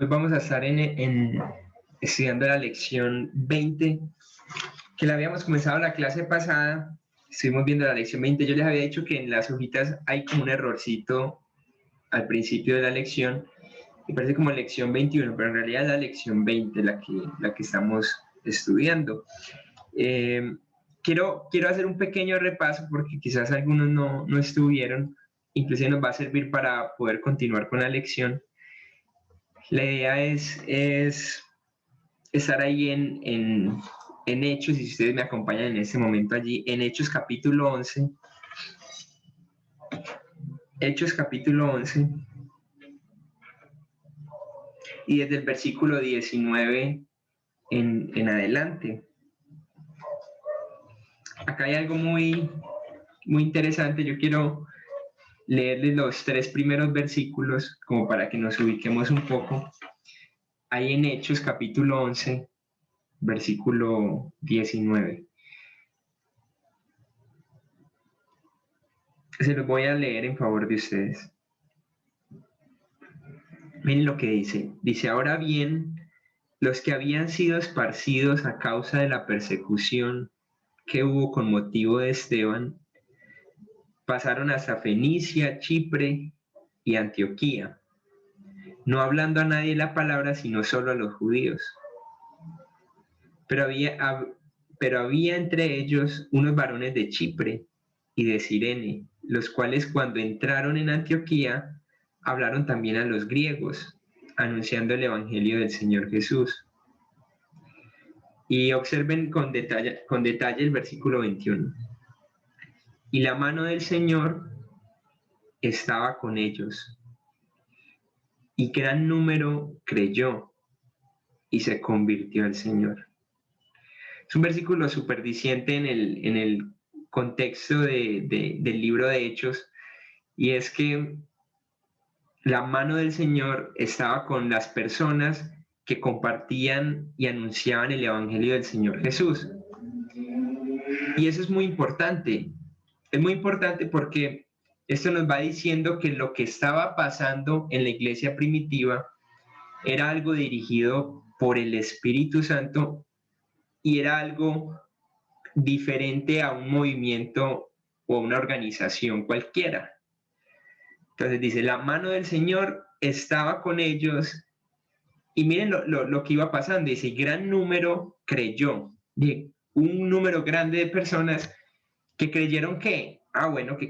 Hoy vamos a estar estudiando la lección 20, que la habíamos comenzado la clase pasada. Estuvimos viendo la lección 20. Yo les había dicho que en las hojitas hay como un errorcito al principio de la lección. Me parece como lección 21, pero en realidad es la lección 20 la que estamos estudiando. Quiero hacer un pequeño repaso porque quizás algunos no estuvieron. Inclusive nos va a servir para poder continuar con la lección. La idea es estar ahí en Hechos, y si ustedes me acompañan en este momento allí, en Hechos capítulo 11. Hechos capítulo 11. Y desde el versículo 19 en adelante. Acá hay algo muy interesante. Yo quiero leerles los 3 primeros versículos como para que nos ubiquemos un poco. Ahí en Hechos capítulo 11, versículo 19. Se los voy a leer en favor de ustedes. Miren lo que dice. Dice: ahora bien, los que habían sido esparcidos a causa de la persecución que hubo con motivo de Esteban, pasaron hasta Fenicia, Chipre y Antioquía, no hablando a nadie la palabra, sino solo a los judíos. Pero había entre ellos unos varones de Chipre y de Cirene, los cuales cuando entraron en Antioquía, hablaron también a los griegos, anunciando el evangelio del Señor Jesús. Y observen con detalle el versículo 21. Y la mano del Señor estaba con ellos, y gran número creyó y se convirtió al Señor. Es un versículo súper diciente en el contexto del libro de Hechos, y es que la mano del Señor estaba con las personas que compartían y anunciaban el evangelio del Señor Jesús. Y eso es muy importante. Es muy importante porque esto nos va diciendo que lo que estaba pasando en la iglesia primitiva era algo dirigido por el Espíritu Santo y era algo diferente a un movimiento o a una organización cualquiera. Entonces dice, la mano del Señor estaba con ellos, y miren lo que iba pasando. Dice, gran número creyó. Un número grande de personas que creyeron que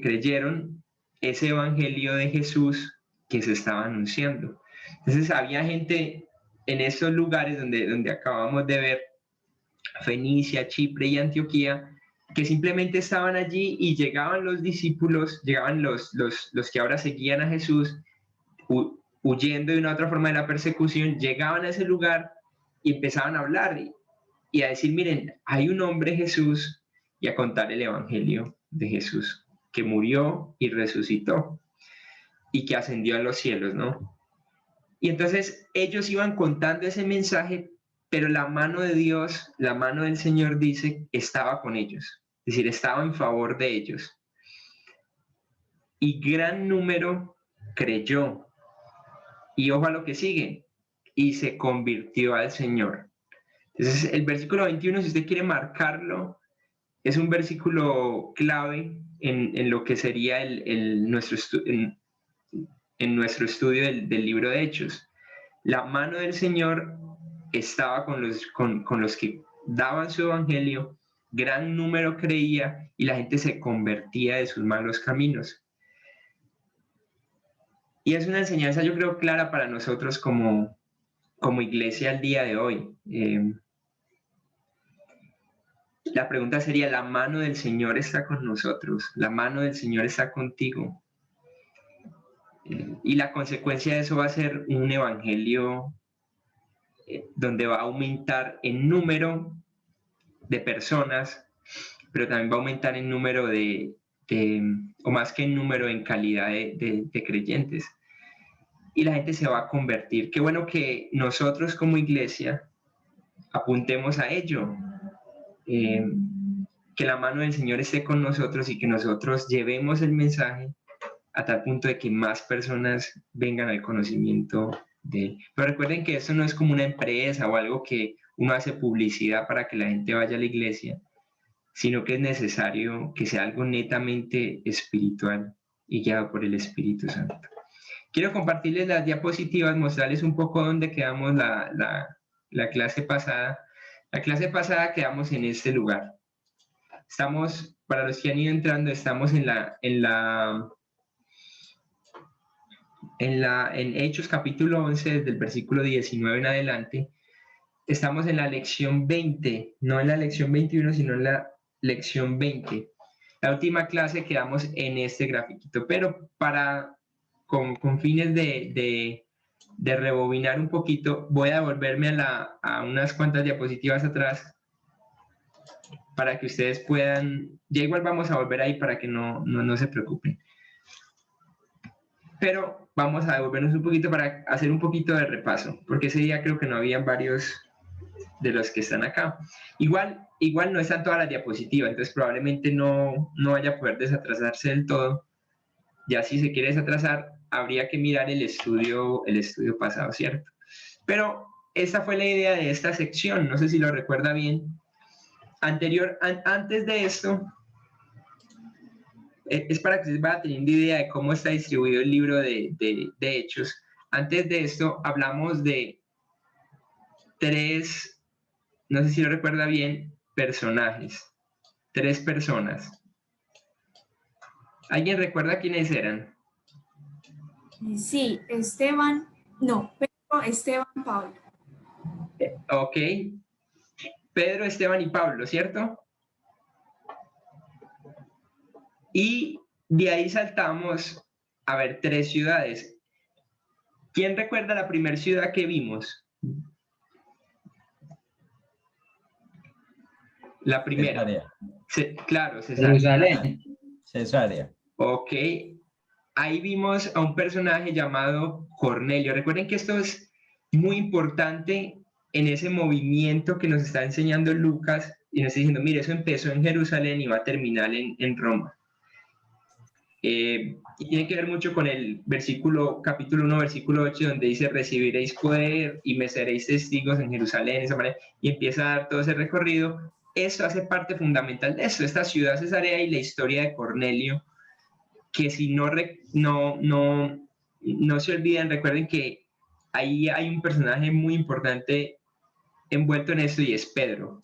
creyeron ese evangelio de Jesús que se estaba anunciando. Entonces había gente en esos lugares donde acabamos de ver, Fenicia, Chipre y Antioquía, que simplemente estaban allí, y llegaban los discípulos, llegaban los que ahora seguían a Jesús, huyendo de una otra forma de la persecución, llegaban a ese lugar y empezaban a hablar y a decir, miren, hay un hombre Jesús, y a contar el evangelio de Jesús, que murió y resucitó y que ascendió a los cielos, ¿no? Y entonces ellos iban contando ese mensaje, pero la mano de Dios, la mano del Señor, dice, estaba con ellos, es decir, estaba en favor de ellos. Y gran número creyó. Y ojo a lo que sigue, y se convirtió al Señor. Entonces el versículo 21, si usted quiere marcarlo, es un versículo clave en lo que sería nuestro estudio del libro de Hechos. La mano del Señor estaba con los que daban su evangelio, gran número creía y la gente se convertía de sus malos caminos. Y es una enseñanza, yo creo, clara para nosotros como iglesia al día de hoy. La pregunta sería, ¿la mano del Señor está con nosotros? ¿La mano del Señor está contigo? Y la consecuencia de eso va a ser un evangelio donde va a aumentar en número de personas, pero también va a aumentar en número o más que en número, en calidad de creyentes. Y la gente se va a convertir. Qué bueno que nosotros como iglesia apuntemos a ello. Que la mano del Señor esté con nosotros y que nosotros llevemos el mensaje a tal punto de que más personas vengan al conocimiento de él. Pero recuerden que eso no es como una empresa o algo que uno hace publicidad para que la gente vaya a la iglesia, sino que es necesario que sea algo netamente espiritual y guiado por el Espíritu Santo. Quiero compartirles las diapositivas, mostrarles un poco dónde quedamos la clase pasada. La clase pasada quedamos en este lugar. Estamos, para los que han ido entrando, estamos en Hechos capítulo 11, desde el versículo 19 en adelante. Estamos en la lección 20, no en la lección 21, sino en la lección 20. La última clase quedamos en este grafiquito, pero con fines de rebobinar un poquito, voy a volverme a unas cuantas diapositivas atrás para que ustedes puedan, ya igual vamos a volver ahí para que no se preocupen. Pero vamos a devolvernos un poquito para hacer un poquito de repaso, porque ese día creo que no habían varios de los que están acá. Igual no están todas las diapositivas, entonces probablemente no vaya a poder desatrasarse del todo. Ya si se quiere desatrasar, habría que mirar el estudio pasado, ¿cierto? Pero esta fue la idea de esta sección, no sé si lo recuerda bien. Antes de esto, es para que ustedes vayan teniendo idea de cómo está distribuido el libro de Hechos. Antes de esto, hablamos de 3, no sé si lo recuerda bien, personajes, 3 personas. ¿Alguien recuerda quiénes eran? Sí, Pedro, Esteban, Pablo. Ok. Pedro, Esteban y Pablo, ¿cierto? Y de ahí saltamos a ver 3 ciudades. ¿Quién recuerda la primera ciudad que vimos? La primera. Claro, Jerusalén. Cesarea. Ok. Ahí vimos a un personaje llamado Cornelio. Recuerden que esto es muy importante en ese movimiento que nos está enseñando Lucas y nos está diciendo, mire, eso empezó en Jerusalén y va a terminar en Roma. Y tiene que ver mucho con el capítulo 1, versículo 8, donde dice, recibiréis poder y me seréis testigos en Jerusalén, esa manera, y empieza a dar todo ese recorrido. Eso hace parte fundamental de eso, esta ciudad Cesarea y la historia de Cornelio, que si no se olviden, recuerden que ahí hay un personaje muy importante envuelto en esto y es Pedro.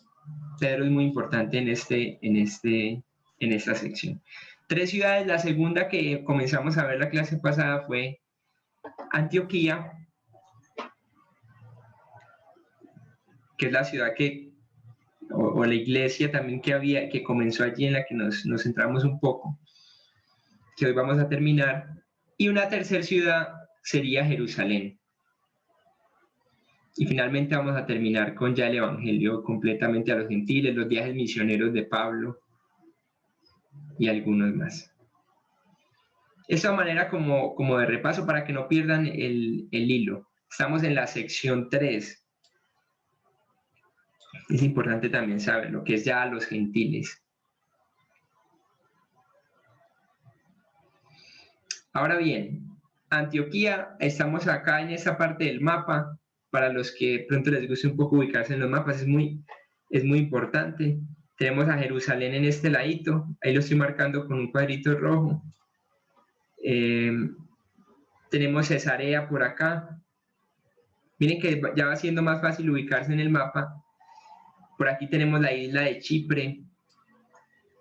Pedro es muy importante en esta sección. 3 ciudades, la segunda que comenzamos a ver la clase pasada fue Antioquía, que es la ciudad o la iglesia también que comenzó allí, en la que nos centramos un poco, que hoy vamos a terminar. Y una tercera ciudad sería Jerusalén. Y finalmente vamos a terminar con ya el evangelio completamente a los gentiles, los viajes misioneros de Pablo y algunos más. Esta manera como de repaso para que no pierdan el hilo. Estamos en la sección 3. Es importante también saber lo que es ya a los gentiles. Ahora bien, Antioquía, estamos acá en esta parte del mapa. Para los que pronto les guste un poco ubicarse en los mapas, es muy importante. Tenemos a Jerusalén en este ladito, ahí lo estoy marcando con un cuadrito rojo. Tenemos Cesarea por acá. Miren que ya va siendo más fácil ubicarse en el mapa. Por aquí tenemos la isla de Chipre,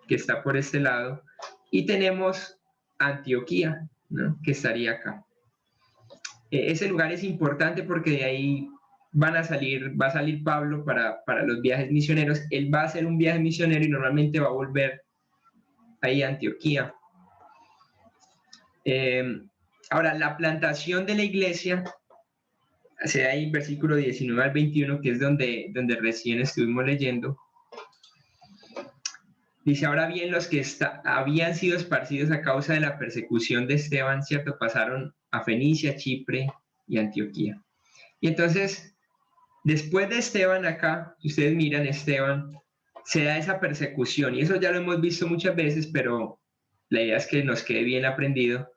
que está por este lado. Y tenemos Antioquía, ¿no?, que estaría acá. Ese lugar es importante porque de ahí va a salir Pablo para los viajes misioneros. Él va a hacer un viaje misionero y normalmente va a volver ahí a Antioquía. Ahora, la plantación de la iglesia se da ahí en versículo 19 al 21, que es donde recién estuvimos leyendo. Dice, ahora bien, los que habían sido esparcidos a causa de la persecución de Esteban, ¿cierto?, pasaron a Fenicia, Chipre y Antioquía. Y entonces, después de Esteban acá, si ustedes miran Esteban, se da esa persecución, y eso ya lo hemos visto muchas veces, pero la idea es que nos quede bien aprendido.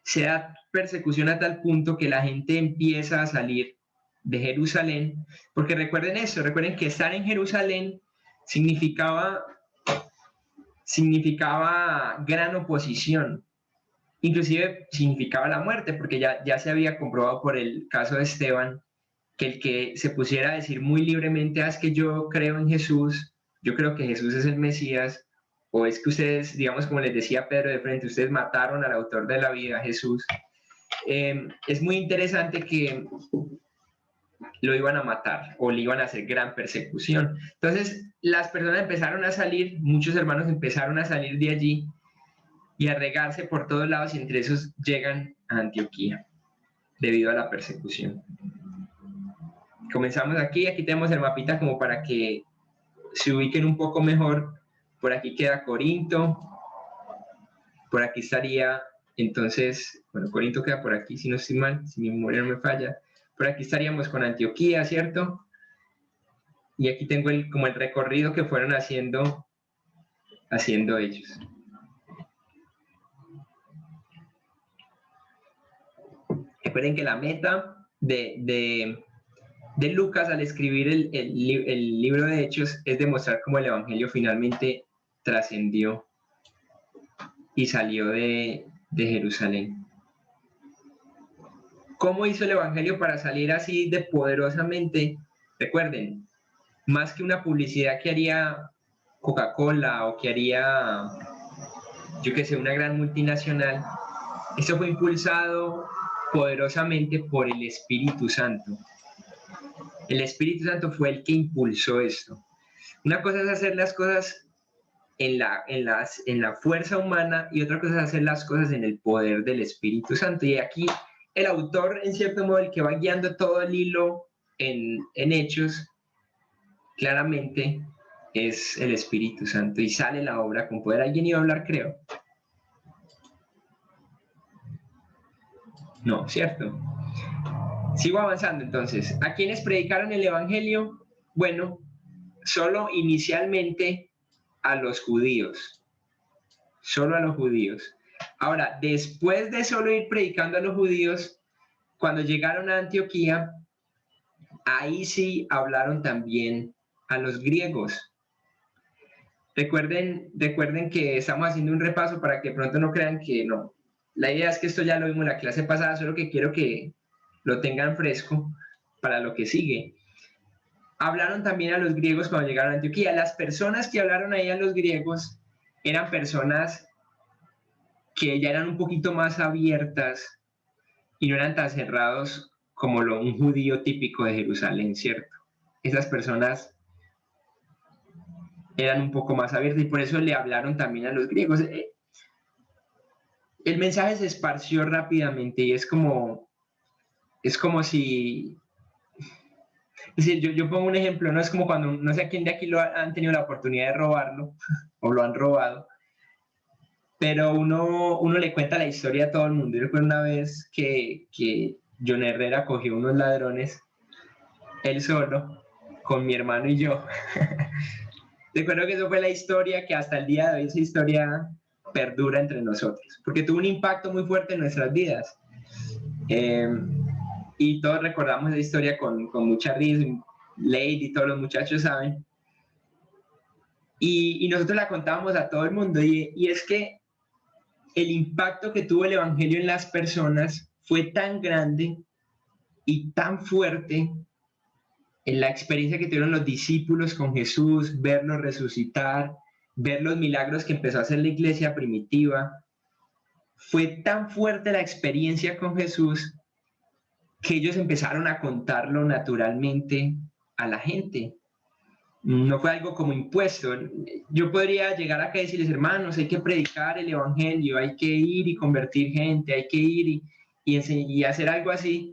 se da persecución a tal punto que la gente empieza a salir de Jerusalén, porque recuerden eso, recuerden que estar en Jerusalén significaba gran oposición, inclusive significaba la muerte, porque ya se había comprobado por el caso de Esteban que el que se pusiera a decir muy libremente, es que yo creo en Jesús, yo creo que Jesús es el Mesías, o es que ustedes, digamos como les decía Pedro de frente, ustedes mataron al autor de la vida, Jesús. Es muy interesante que lo iban a matar o le iban a hacer gran persecución. Entonces las personas empezaron a salir, muchos hermanos empezaron a salir de allí y a regarse por todos lados, y entre esos llegan a Antioquía debido a la persecución. Comenzamos aquí tenemos el mapita como para que se ubiquen un poco mejor. Por aquí queda Corinto, por aquí estaría, entonces, bueno, Corinto queda por aquí, si no estoy mal, si mi memoria no me falla. Por aquí estaríamos con Antioquía, ¿cierto? Y aquí tengo como el recorrido que fueron haciendo ellos. Recuerden que la meta de Lucas al escribir el libro de Hechos es demostrar cómo el evangelio finalmente trascendió y salió de Jerusalén. ¿Cómo hizo el evangelio para salir así de poderosamente? Recuerden, más que una publicidad que haría Coca-Cola o que haría, yo qué sé, una gran multinacional, esto fue impulsado poderosamente por el Espíritu Santo. El Espíritu Santo fue el que impulsó esto. Una cosa es hacer las cosas en la fuerza humana, y otra cosa es hacer las cosas en el poder del Espíritu Santo. Y aquí el autor, en cierto modo, el que va guiando todo el hilo en Hechos, claramente es el Espíritu Santo, y sale la obra con poder. ¿Alguien iba a hablar, creo? No, ¿cierto? Sigo avanzando entonces. ¿A quiénes predicaron el Evangelio? Bueno, solo inicialmente a los judíos. Solo a los judíos. Ahora, después de solo ir predicando a los judíos, cuando llegaron a Antioquía, ahí sí hablaron también a los griegos. Recuerden que estamos haciendo un repaso para que pronto no crean que no. La idea es que esto ya lo vimos en la clase pasada, solo que quiero que lo tengan fresco para lo que sigue. Hablaron también a los griegos cuando llegaron a Antioquía. Las personas que hablaron ahí a los griegos eran personas que ya eran un poquito más abiertas y no eran tan cerrados como un judío típico de Jerusalén, ¿cierto? Esas personas eran un poco más abiertas y por eso le hablaron también a los griegos. El mensaje se esparció rápidamente y es como si... Es decir, yo pongo un ejemplo, no es como cuando, no sé a quién de aquí han tenido la oportunidad de robarlo o lo han robado, pero uno le cuenta la historia a todo el mundo. Yo recuerdo una vez que John Herrera cogió unos ladrones, él solo, con mi hermano y yo. Recuerdo que eso fue la historia que hasta el día de hoy esa historia perdura entre nosotros, porque tuvo un impacto muy fuerte en nuestras vidas. Y todos recordamos esa historia con mucha risa. Lady y todos los muchachos saben. Y nosotros la contábamos a todo el mundo, y es que el impacto que tuvo el evangelio en las personas fue tan grande y tan fuerte en la experiencia que tuvieron los discípulos con Jesús, verlo resucitar, ver los milagros que empezó a hacer la iglesia primitiva. Fue tan fuerte la experiencia con Jesús que ellos empezaron a contarlo naturalmente a la gente. No fue algo como impuesto. Yo podría llegar acá y decirles, hermanos, hay que predicar el evangelio, hay que ir y convertir gente, hay que ir y hacer algo así,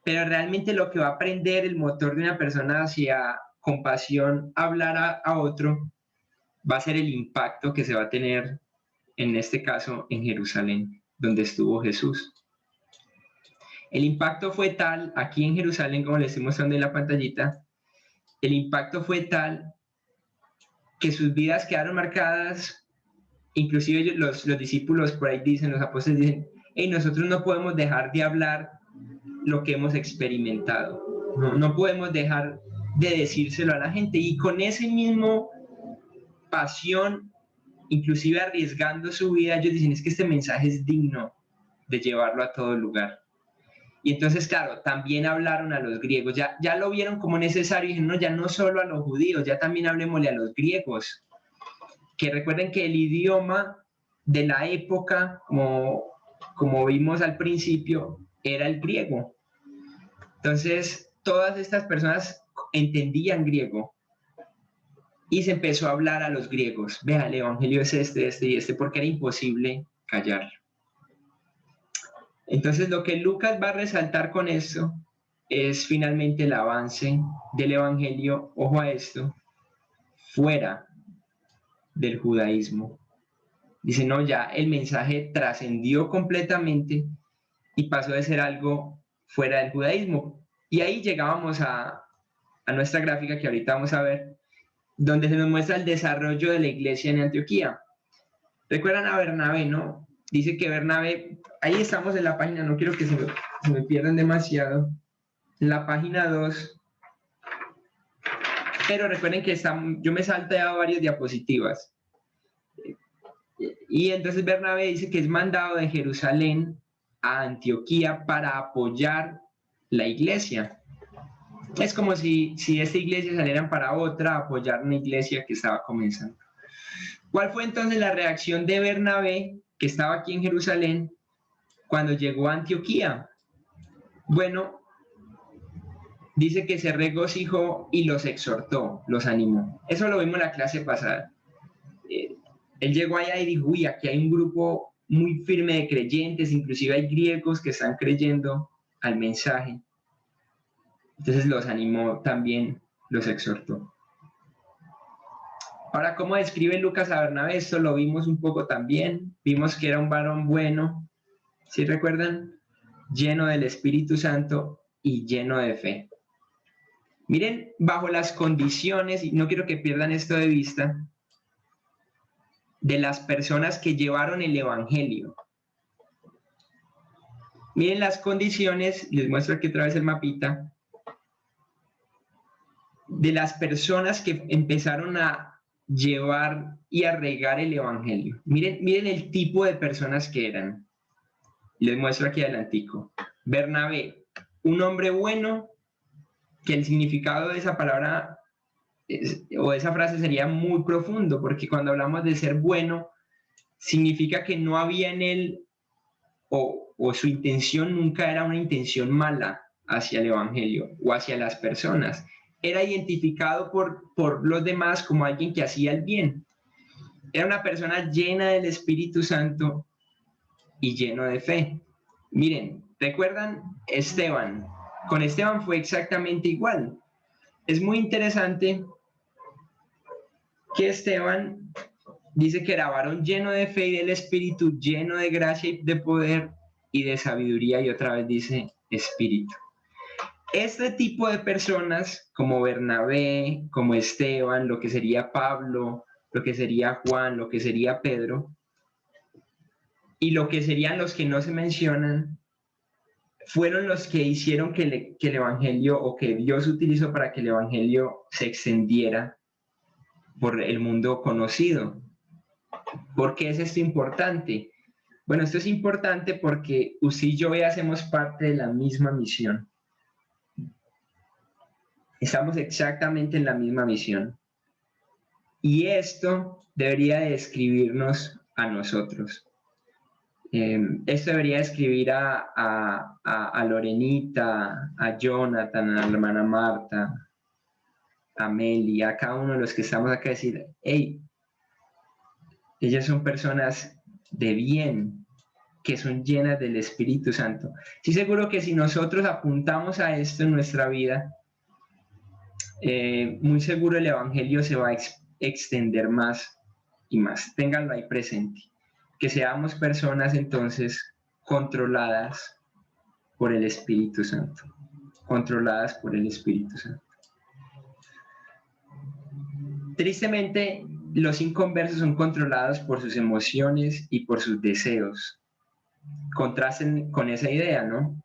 pero realmente lo que va a prender el motor de una persona hacia compasión, hablar a otro, va a ser el impacto que se va a tener, en este caso, en Jerusalén, donde estuvo Jesús. El impacto fue tal, aquí en Jerusalén, como les estoy mostrando en la pantallita, el impacto fue tal que sus vidas quedaron marcadas. Inclusive los discípulos por ahí dicen, los apóstoles dicen, y nosotros no podemos dejar de hablar lo que hemos experimentado. No podemos dejar de decírselo a la gente, y con ese mismo pasión, inclusive arriesgando su vida, ellos dicen, es que este mensaje es digno de llevarlo a todo lugar. Y entonces, claro, también hablaron a los griegos, ya lo vieron como necesario, y dijeron, no, ya no solo a los judíos, ya también hablemosle a los griegos, que recuerden que el idioma de la época, como vimos al principio, era el griego. Entonces, todas estas personas entendían griego, y se empezó a hablar a los griegos. Vea, el evangelio es este y este, porque era imposible callarlo. Entonces, lo que Lucas va a resaltar con esto es finalmente el avance del evangelio, ojo a esto, fuera del judaísmo. Dice, no, ya el mensaje trascendió completamente y pasó de ser algo fuera del judaísmo. Y ahí llegábamos a nuestra gráfica que ahorita vamos a ver, donde se nos muestra el desarrollo de la iglesia en Antioquía. ¿Recuerdan a Bernabé, no? Dice que Bernabé, ahí estamos en la página, no quiero que se me pierdan demasiado, en la página 2, pero recuerden que yo me he salteado varias diapositivas. Y entonces Bernabé dice que es mandado de Jerusalén a Antioquía para apoyar la iglesia. Es como si de esta iglesia salieran para otra a apoyar una iglesia que estaba comenzando. ¿Cuál fue entonces la reacción de Bernabé, que estaba aquí en Jerusalén, cuando llegó a Antioquía? Bueno, dice que se regocijó y los exhortó, los animó. Eso lo vimos en la clase pasada. Él llegó allá y dijo, uy, aquí hay un grupo muy firme de creyentes, inclusive hay griegos que están creyendo al mensaje. Entonces los animó también, los exhortó. Ahora, ¿cómo describe Lucas a Bernabé? Esto lo vimos un poco también. Vimos que era un varón bueno, ¿sí recuerdan? Lleno del Espíritu Santo y lleno de fe. Miren, bajo las condiciones, y no quiero que pierdan esto de vista, de las personas que llevaron el Evangelio. Miren las condiciones, les muestro aquí otra vez el mapita, de las personas que empezaron a llevar y a regar el Evangelio. Miren el tipo de personas que eran. Les muestro aquí adelantico. Bernabé, un hombre bueno, que el significado de esa palabra o de esa frase sería muy profundo, porque cuando hablamos de ser bueno, significa que no había en él, o su intención nunca era una intención mala hacia el Evangelio o hacia las personas. Era identificado por los demás como alguien que hacía el bien. Era una persona llena del Espíritu Santo y lleno de fe. Miren, ¿recuerdan Esteban? Con Esteban fue exactamente igual. Es muy interesante que Esteban dice que era varón lleno de fe y del Espíritu, lleno de gracia y de poder y de sabiduría, y otra vez dice Espíritu. Este tipo de personas, como Bernabé, como Esteban, lo que sería Pablo, lo que sería Juan, lo que sería Pedro, y lo que serían los que no se mencionan, fueron los que hicieron que el Evangelio, o que Dios utilizó para que el Evangelio se extendiera por el mundo conocido. ¿Por qué es esto importante? Bueno, esto es importante porque usted y yo hoy hacemos parte de la misma misión. Estamos exactamente en la misma misión. Y esto debería describirnos a nosotros. Esto debería describir a Lorenita, a Jonathan, a la hermana Marta, a Meli, a cada uno de los que estamos acá, decir, hey, ellas son personas de bien, que son llenas del Espíritu Santo. Sí, seguro que si nosotros apuntamos a esto en nuestra vida, muy seguro el Evangelio se va a extender más y más. Ténganlo ahí presente. Que seamos personas entonces controladas por el Espíritu Santo. Controladas por el Espíritu Santo. Tristemente, los inconversos son controlados por sus emociones y por sus deseos. contrasten con esa idea, ¿no?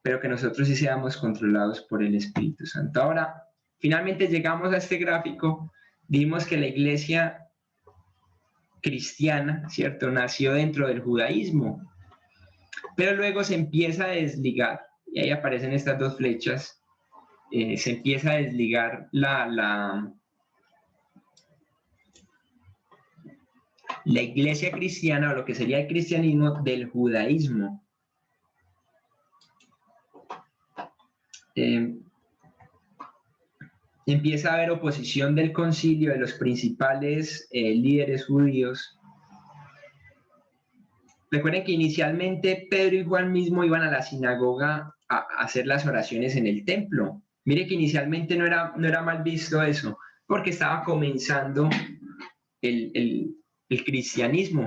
Pero que nosotros sí seamos controlados por el Espíritu Santo. Ahora, finalmente llegamos a este gráfico, vimos que la iglesia cristiana, ¿cierto?, nació dentro del judaísmo, pero luego se empieza a desligar, y ahí aparecen estas dos flechas, se empieza a desligar la iglesia cristiana, o lo que sería el cristianismo, del judaísmo. Empieza a haber oposición del concilio de los principales líderes judíos. Recuerden que inicialmente Pedro y Juan mismo iban a la sinagoga a hacer las oraciones en el templo. Mire que inicialmente no era mal visto eso, porque estaba comenzando el cristianismo.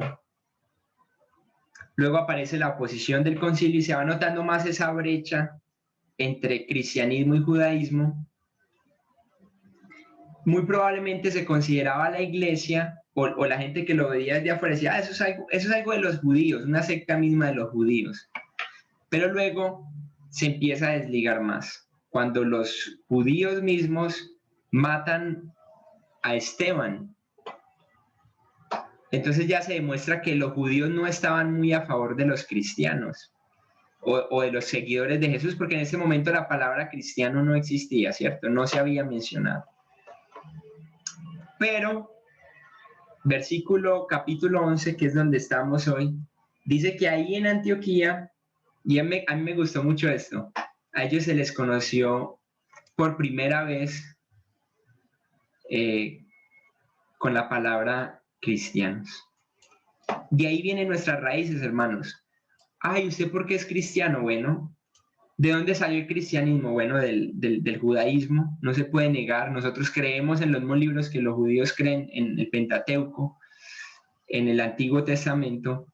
Luego aparece la oposición del concilio y se va notando más esa brecha entre cristianismo y judaísmo. Muy probablemente se consideraba la iglesia o la gente que lo veía desde afuera, decía, eso es algo de los judíos, una secta misma de los judíos. Pero luego se empieza a desligar más. Cuando los judíos mismos matan a Esteban, entonces ya se demuestra que los judíos no estaban muy a favor de los cristianos o de los seguidores de Jesús, porque en ese momento la palabra cristiano no existía, ¿cierto? No se había mencionado. Pero capítulo 11, que es donde estamos hoy, dice que ahí en Antioquía, y a mí me gustó mucho esto, a ellos se les conoció por primera vez con la palabra cristianos. De ahí vienen nuestras raíces, hermanos. Ay, ¿usted por qué es cristiano? Bueno, ¿de dónde salió el cristianismo? Bueno, del judaísmo, no se puede negar. Nosotros creemos en los mismos libros que los judíos creen, en el Pentateuco, en el Antiguo Testamento,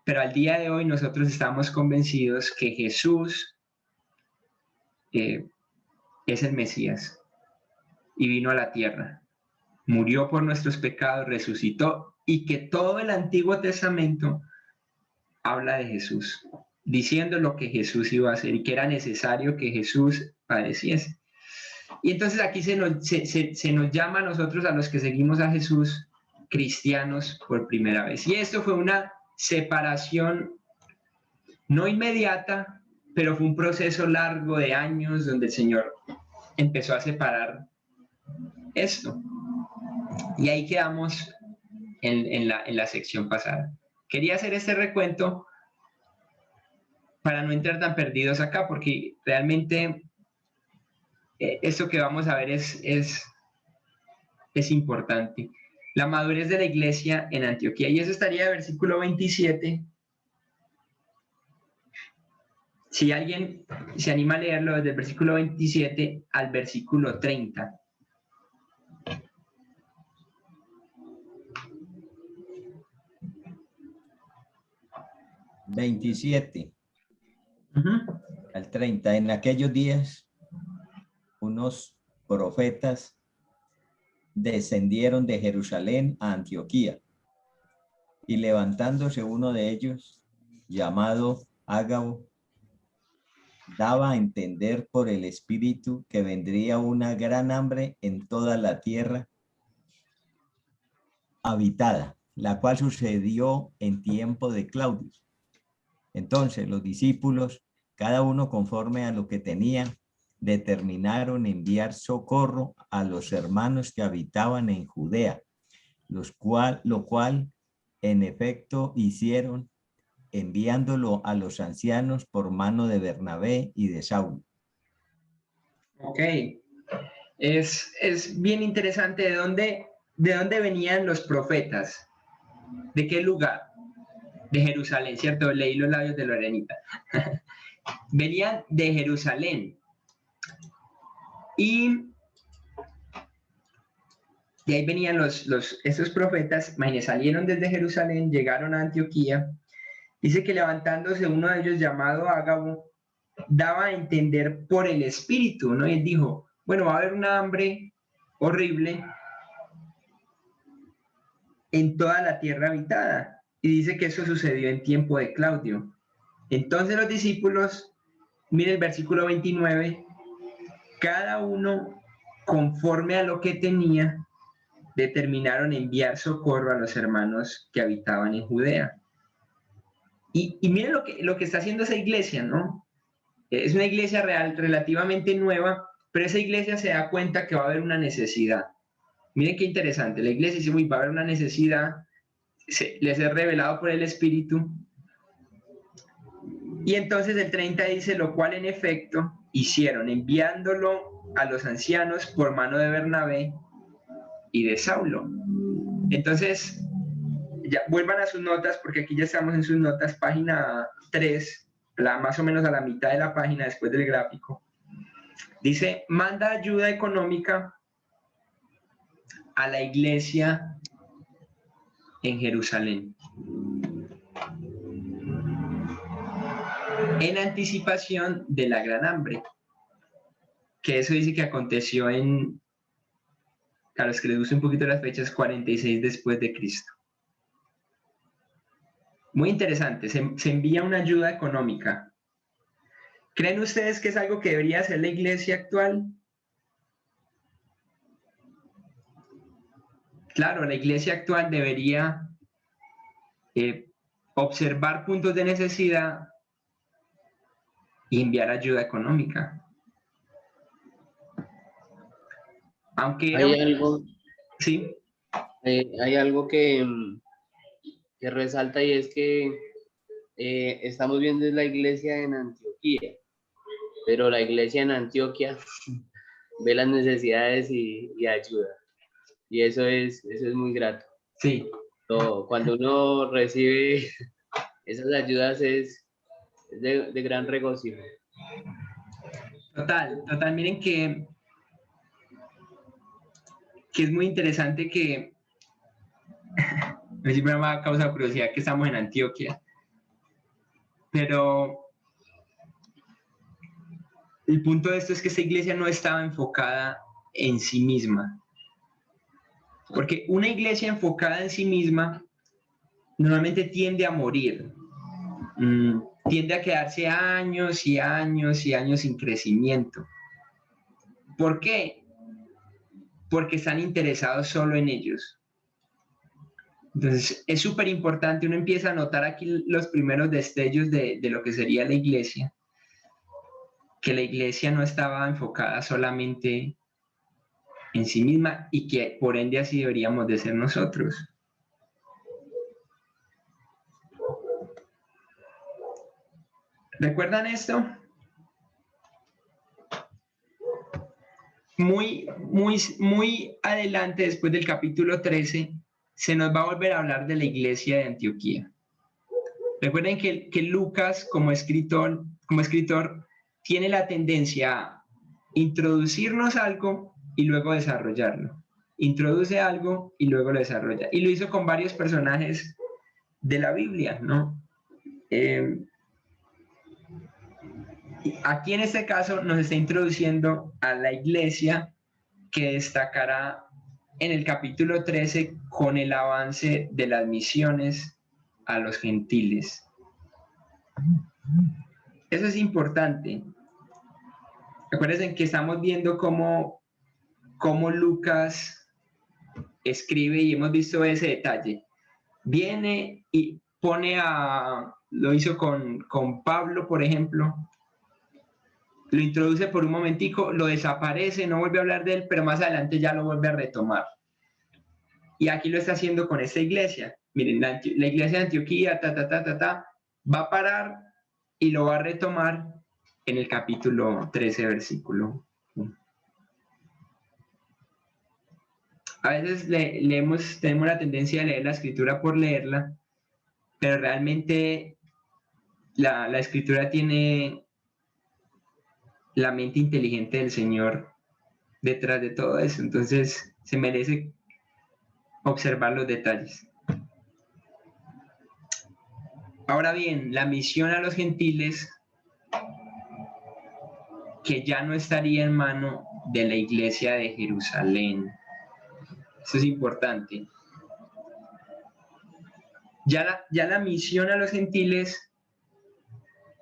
pero al día de hoy nosotros estamos convencidos que Jesús es el Mesías y vino a la tierra, murió por nuestros pecados, resucitó, y que todo el Antiguo Testamento habla de Jesús, diciendo lo que Jesús iba a hacer y que era necesario que Jesús padeciese. Y entonces aquí se nos llama a nosotros, a los que seguimos a Jesús, cristianos por primera vez. Y esto fue una separación no inmediata, pero fue un proceso largo de años donde el Señor empezó a separar esto. Y ahí quedamos en la sección pasada. Quería hacer este recuento para no entrar tan perdidos acá, porque realmente esto que vamos a ver es importante. La madurez de la iglesia en Antioquía, y eso estaría de versículo 27. Si alguien se anima a leerlo desde el versículo 27 al versículo 30. Al 30. En aquellos días, unos profetas descendieron de Jerusalén a Antioquía, y levantándose uno de ellos, llamado Ágabo, daba a entender por el Espíritu que vendría una gran hambre en toda la tierra habitada, la cual sucedió en tiempo de Claudio. Entonces los discípulos, cada uno conforme a lo que tenía, determinaron enviar socorro a los hermanos que habitaban en Judea, lo cual en efecto hicieron, enviándolo a los ancianos por mano de Bernabé y de Saulo. Ok, es bien interesante de dónde venían los profetas, de qué lugar. De Jerusalén, ¿cierto? Leí los labios de Lorenita. Venían de Jerusalén. Y de ahí venían estos profetas, imagínense, salieron desde Jerusalén, llegaron a Antioquía. Dice que levantándose uno de ellos llamado Ágabo, daba a entender por el Espíritu, ¿no? Y él dijo, bueno, va a haber una hambre horrible en toda la tierra habitada. Y dice que eso sucedió en tiempo de Claudio. Entonces los discípulos, miren el versículo 29, cada uno conforme a lo que tenía, determinaron enviar socorro a los hermanos que habitaban en Judea. Y miren lo que está haciendo esa iglesia, ¿no? Es una iglesia real, relativamente nueva, pero esa iglesia se da cuenta que va a haber una necesidad. Miren qué interesante, la iglesia dice, uy, va a haber una necesidad, les es revelado por el Espíritu. Y entonces el 30 dice, lo cual en efecto hicieron, enviándolo a los ancianos por mano de Bernabé y de Saulo. Entonces, ya vuelvan a sus notas, porque aquí ya estamos en sus notas, página 3, más o menos a la mitad de la página después del gráfico. Dice, manda ayuda económica a la iglesia en Jerusalén, en anticipación de la gran hambre, que eso dice que aconteció a los que les gusta un poquito las fechas, 46 después de Cristo. Muy interesante, se envía una ayuda económica. ¿Creen ustedes que es algo que debería hacer la iglesia actual? Claro, la iglesia actual debería observar puntos de necesidad y enviar ayuda económica. Aunque Hay algo, sí. hay algo que resalta, y es que estamos viendo la iglesia en Antioquía, pero la iglesia en Antioquia ve las necesidades y ayuda. Y eso es muy grato. Sí. Cuando uno recibe esas ayudas es de gran regocijo. Total. Miren que es muy interesante que siempre me ha causado curiosidad que estamos en Antioquia. Pero el punto de esto es que esta iglesia no estaba enfocada en sí misma. Porque una iglesia enfocada en sí misma normalmente tiende a morir. Tiende a quedarse años y años y años sin crecimiento. ¿Por qué? Porque están interesados solo en ellos. Entonces, es súper importante, uno empieza a notar aquí los primeros destellos de lo que sería la iglesia, que la iglesia no estaba enfocada solamente en sí misma y que por ende así deberíamos de ser nosotros. ¿Recuerdan esto? Muy adelante, después del capítulo 13, se nos va a volver a hablar de la iglesia de Antioquía. Recuerden que Lucas, como escritor, tiene la tendencia a introducirnos algo y luego desarrollarlo. Introduce algo y luego lo desarrolla. Y lo hizo con varios personajes de la Biblia, ¿no? Aquí en este caso nos está introduciendo a la iglesia, que destacará en el capítulo 13 con el avance de las misiones a los gentiles. Eso es importante. Recuerden que estamos viendo cómo Lucas escribe, y hemos visto ese detalle. Viene y pone lo hizo con Pablo, por ejemplo, lo introduce por un momentico, lo desaparece, no vuelve a hablar de él, pero más adelante ya lo vuelve a retomar. Y aquí lo está haciendo con esta iglesia. Miren, la iglesia de Antioquía, va a parar y lo va a retomar en el capítulo 13, versículo 1. A veces tenemos la tendencia de leer la escritura por leerla, pero realmente la escritura tiene la mente inteligente del Señor detrás de todo eso, entonces se merece observar los detalles. Ahora bien, la misión a los gentiles, que ya no estaría en mano de la iglesia de Jerusalén. Eso es importante. Ya la misión a los gentiles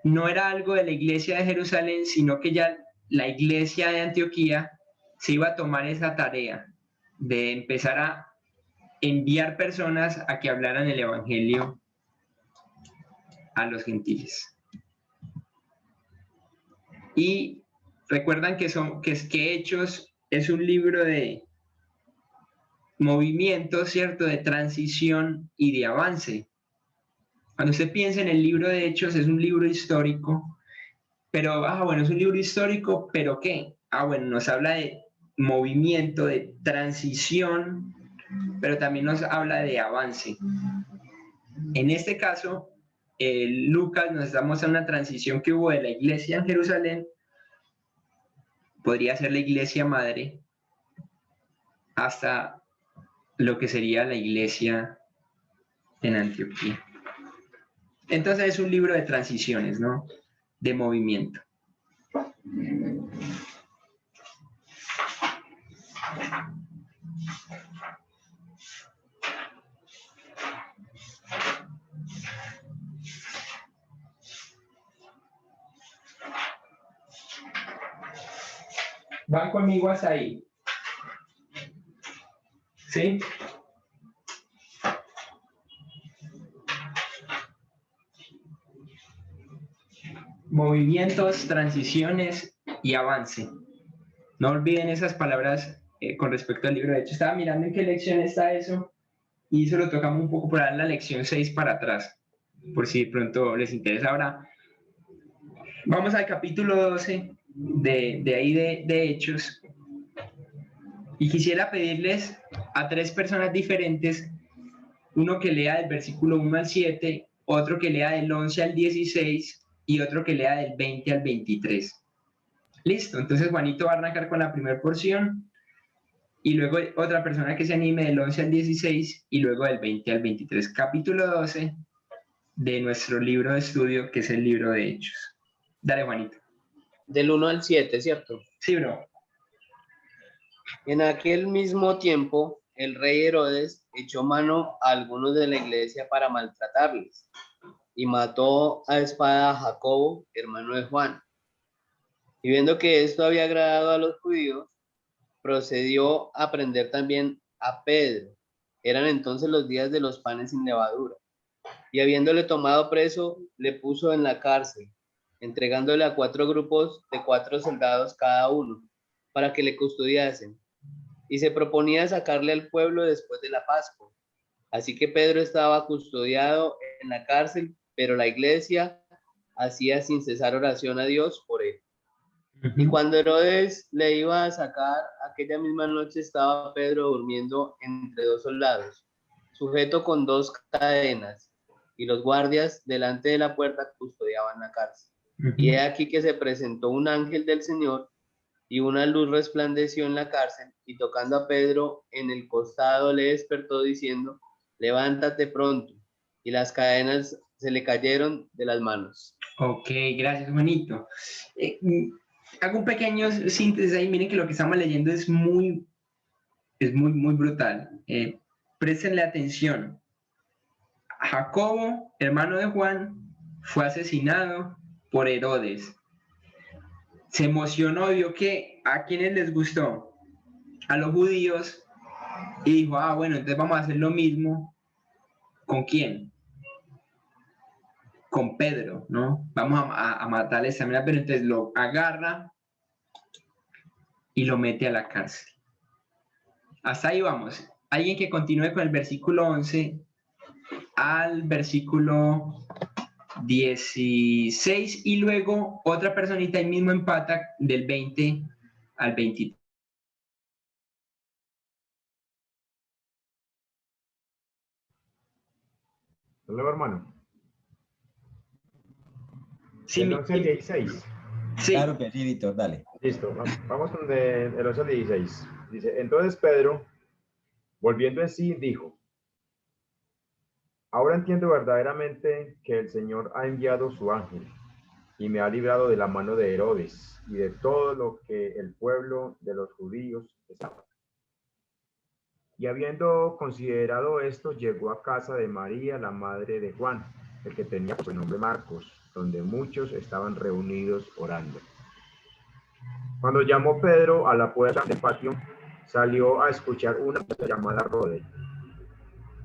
no era algo de la iglesia de Jerusalén, sino que ya la iglesia de Antioquía se iba a tomar esa tarea de empezar a enviar personas a que hablaran el evangelio a los gentiles. Y recuerdan que Hechos es un libro de movimiento, ¿cierto? De transición y de avance. Cuando usted piensa en el libro de Hechos, es un libro histórico, pero, bueno, es un libro histórico, pero ¿qué? Bueno, nos habla de movimiento, de transición, pero también nos habla de avance. En este caso, Lucas nos está mostrando una transición que hubo de la iglesia en Jerusalén, podría ser la iglesia madre, hasta lo que sería la iglesia en Antioquía. Entonces es un libro de transiciones, ¿no? De movimiento. ¿Van conmigo hasta ahí? ¿Sí? Movimientos, transiciones y avance. No olviden esas palabras con respecto al libro. De hecho, estaba mirando en qué lección está eso y eso lo tocamos un poco por ahí en la lección 6 para atrás, por si de pronto les interesa. Ahora, vamos al capítulo 12 de ahí de Hechos. Y quisiera pedirles a 3 personas diferentes, uno que lea del versículo 1 al 7, otro que lea del 11 al 16 y otro que lea del 20 al 23. Listo, entonces Juanito va a arrancar con la primera porción y luego otra persona que se anime del 11 al 16 y luego del 20 al 23. Capítulo 12 de nuestro libro de estudio, que es el libro de Hechos. Dale, Juanito. Del 1 al 7, ¿cierto? Sí, bro. En aquel mismo tiempo, el rey Herodes echó mano a algunos de la iglesia para maltratarles y mató a espada a Jacobo, hermano de Juan. Y viendo que esto había agradado a los judíos, procedió a prender también a Pedro. Eran entonces los días de los panes sin levadura. Y habiéndole tomado preso, le puso en la cárcel, entregándole a 4 grupos de 4 soldados cada uno, para que le custodiasen. Y se proponía sacarle al pueblo después de la Pascua. Así que Pedro estaba custodiado en la cárcel, pero la iglesia hacía sin cesar oración a Dios por él. Y cuando Herodes le iba a sacar, aquella misma noche estaba Pedro durmiendo entre 2 soldados, sujeto con 2 cadenas, y los guardias delante de la puerta custodiaban la cárcel. Y he aquí que se presentó un ángel del Señor, y una luz resplandeció en la cárcel, y tocando a Pedro en el costado le despertó diciendo: levántate pronto. Y las cadenas se le cayeron de las manos. Ok, gracias, Juanito. Hago un pequeño síntesis ahí. Miren que lo que estamos leyendo es muy brutal. Préstenle atención. Jacobo, hermano de Juan, fue asesinado por Herodes. Se emocionó, vio que a quienes les gustó, a los judíos, y dijo, bueno, entonces vamos a hacer lo mismo. ¿Con quién? Con Pedro, ¿no? Vamos a matarle esta manera, pero entonces lo agarra y lo mete a la cárcel. Hasta ahí vamos. Alguien que continúe con el versículo 11 al versículo 16 y luego otra personita ahí mismo empata del 20 al 23. Luego, hermano. Sí, Del 11 al 16. Sí. Claro que sí, Víctor, dale. Listo, vamos con el 11 al 16. Dice, entonces Pedro, volviendo en sí, dijo, ahora entiendo verdaderamente que el Señor ha enviado su ángel y me ha librado de la mano de Herodes y de todo lo que el pueblo de los judíos estaba. Y habiendo considerado esto, llegó a casa de María, la madre de Juan, el que tenía por nombre Marcos, donde muchos estaban reunidos orando. Cuando llamó Pedro a la puerta del patio, salió a escuchar una mujer llamada Rode,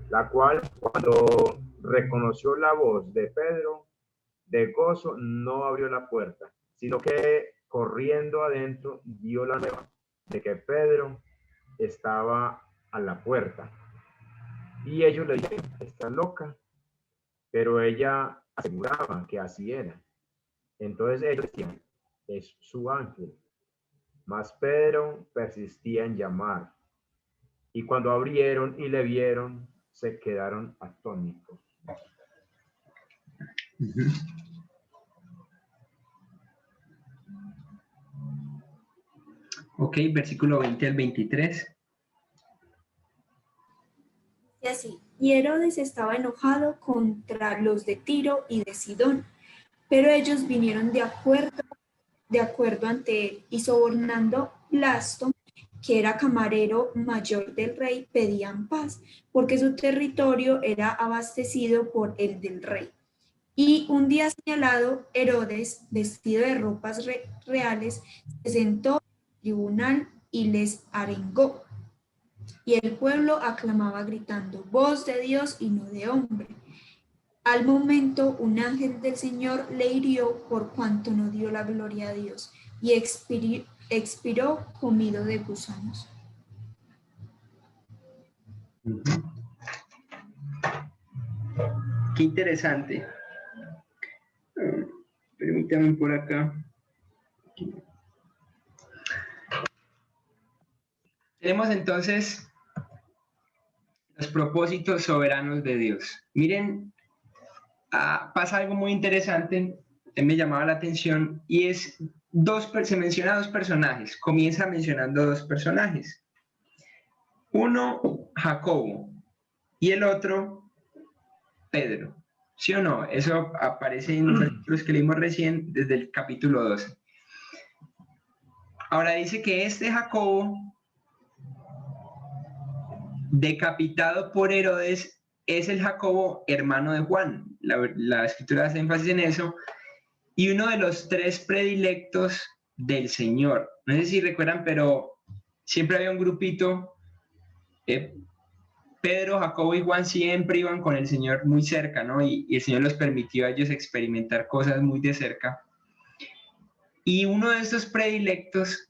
la cual, cuando reconoció la voz de Pedro, de gozo no abrió la puerta, sino que corriendo adentro dio la nueva de que Pedro estaba a la puerta. Y ellos le dijeron, está loca, pero ella aseguraba que así era. Entonces ellos decían, es su ángel. Mas Pedro persistía en llamar. Y cuando abrieron y le vieron, se quedaron atónitos. Ok, versículo 20 al 23. Y así, y Herodes estaba enojado contra los de Tiro y de Sidón, pero ellos vinieron de acuerdo ante él, y sobornando Blasto, que era camarero mayor del rey, pedían paz, porque su territorio era abastecido por el del rey. Y un día señalado, Herodes, vestido de ropas reales, se sentó en el tribunal y les arengó. Y el pueblo aclamaba gritando, voz de Dios y no de hombre. Al momento, un ángel del Señor le hirió por cuanto no dio la gloria a Dios, y expiró comido de gusanos. Qué interesante. Permítame por acá. Tenemos entonces los propósitos soberanos de Dios. Miren, pasa algo muy interesante, me llamaba la atención, y es, se menciona dos personajes, comienza mencionando dos personajes. Uno, Jacobo, y el otro, Pedro. ¿Sí o no? Eso aparece en los versículos que leímos recién desde el capítulo 12. Ahora dice que este Jacobo, decapitado por Herodes, es el Jacobo hermano de Juan. La escritura hace énfasis en eso. Y uno de los tres predilectos del Señor. No sé si recuerdan, pero siempre había un grupito. Pedro, Jacobo y Juan siempre iban con el Señor muy cerca, ¿no? Y el Señor los permitió a ellos experimentar cosas muy de cerca. Y uno de estos predilectos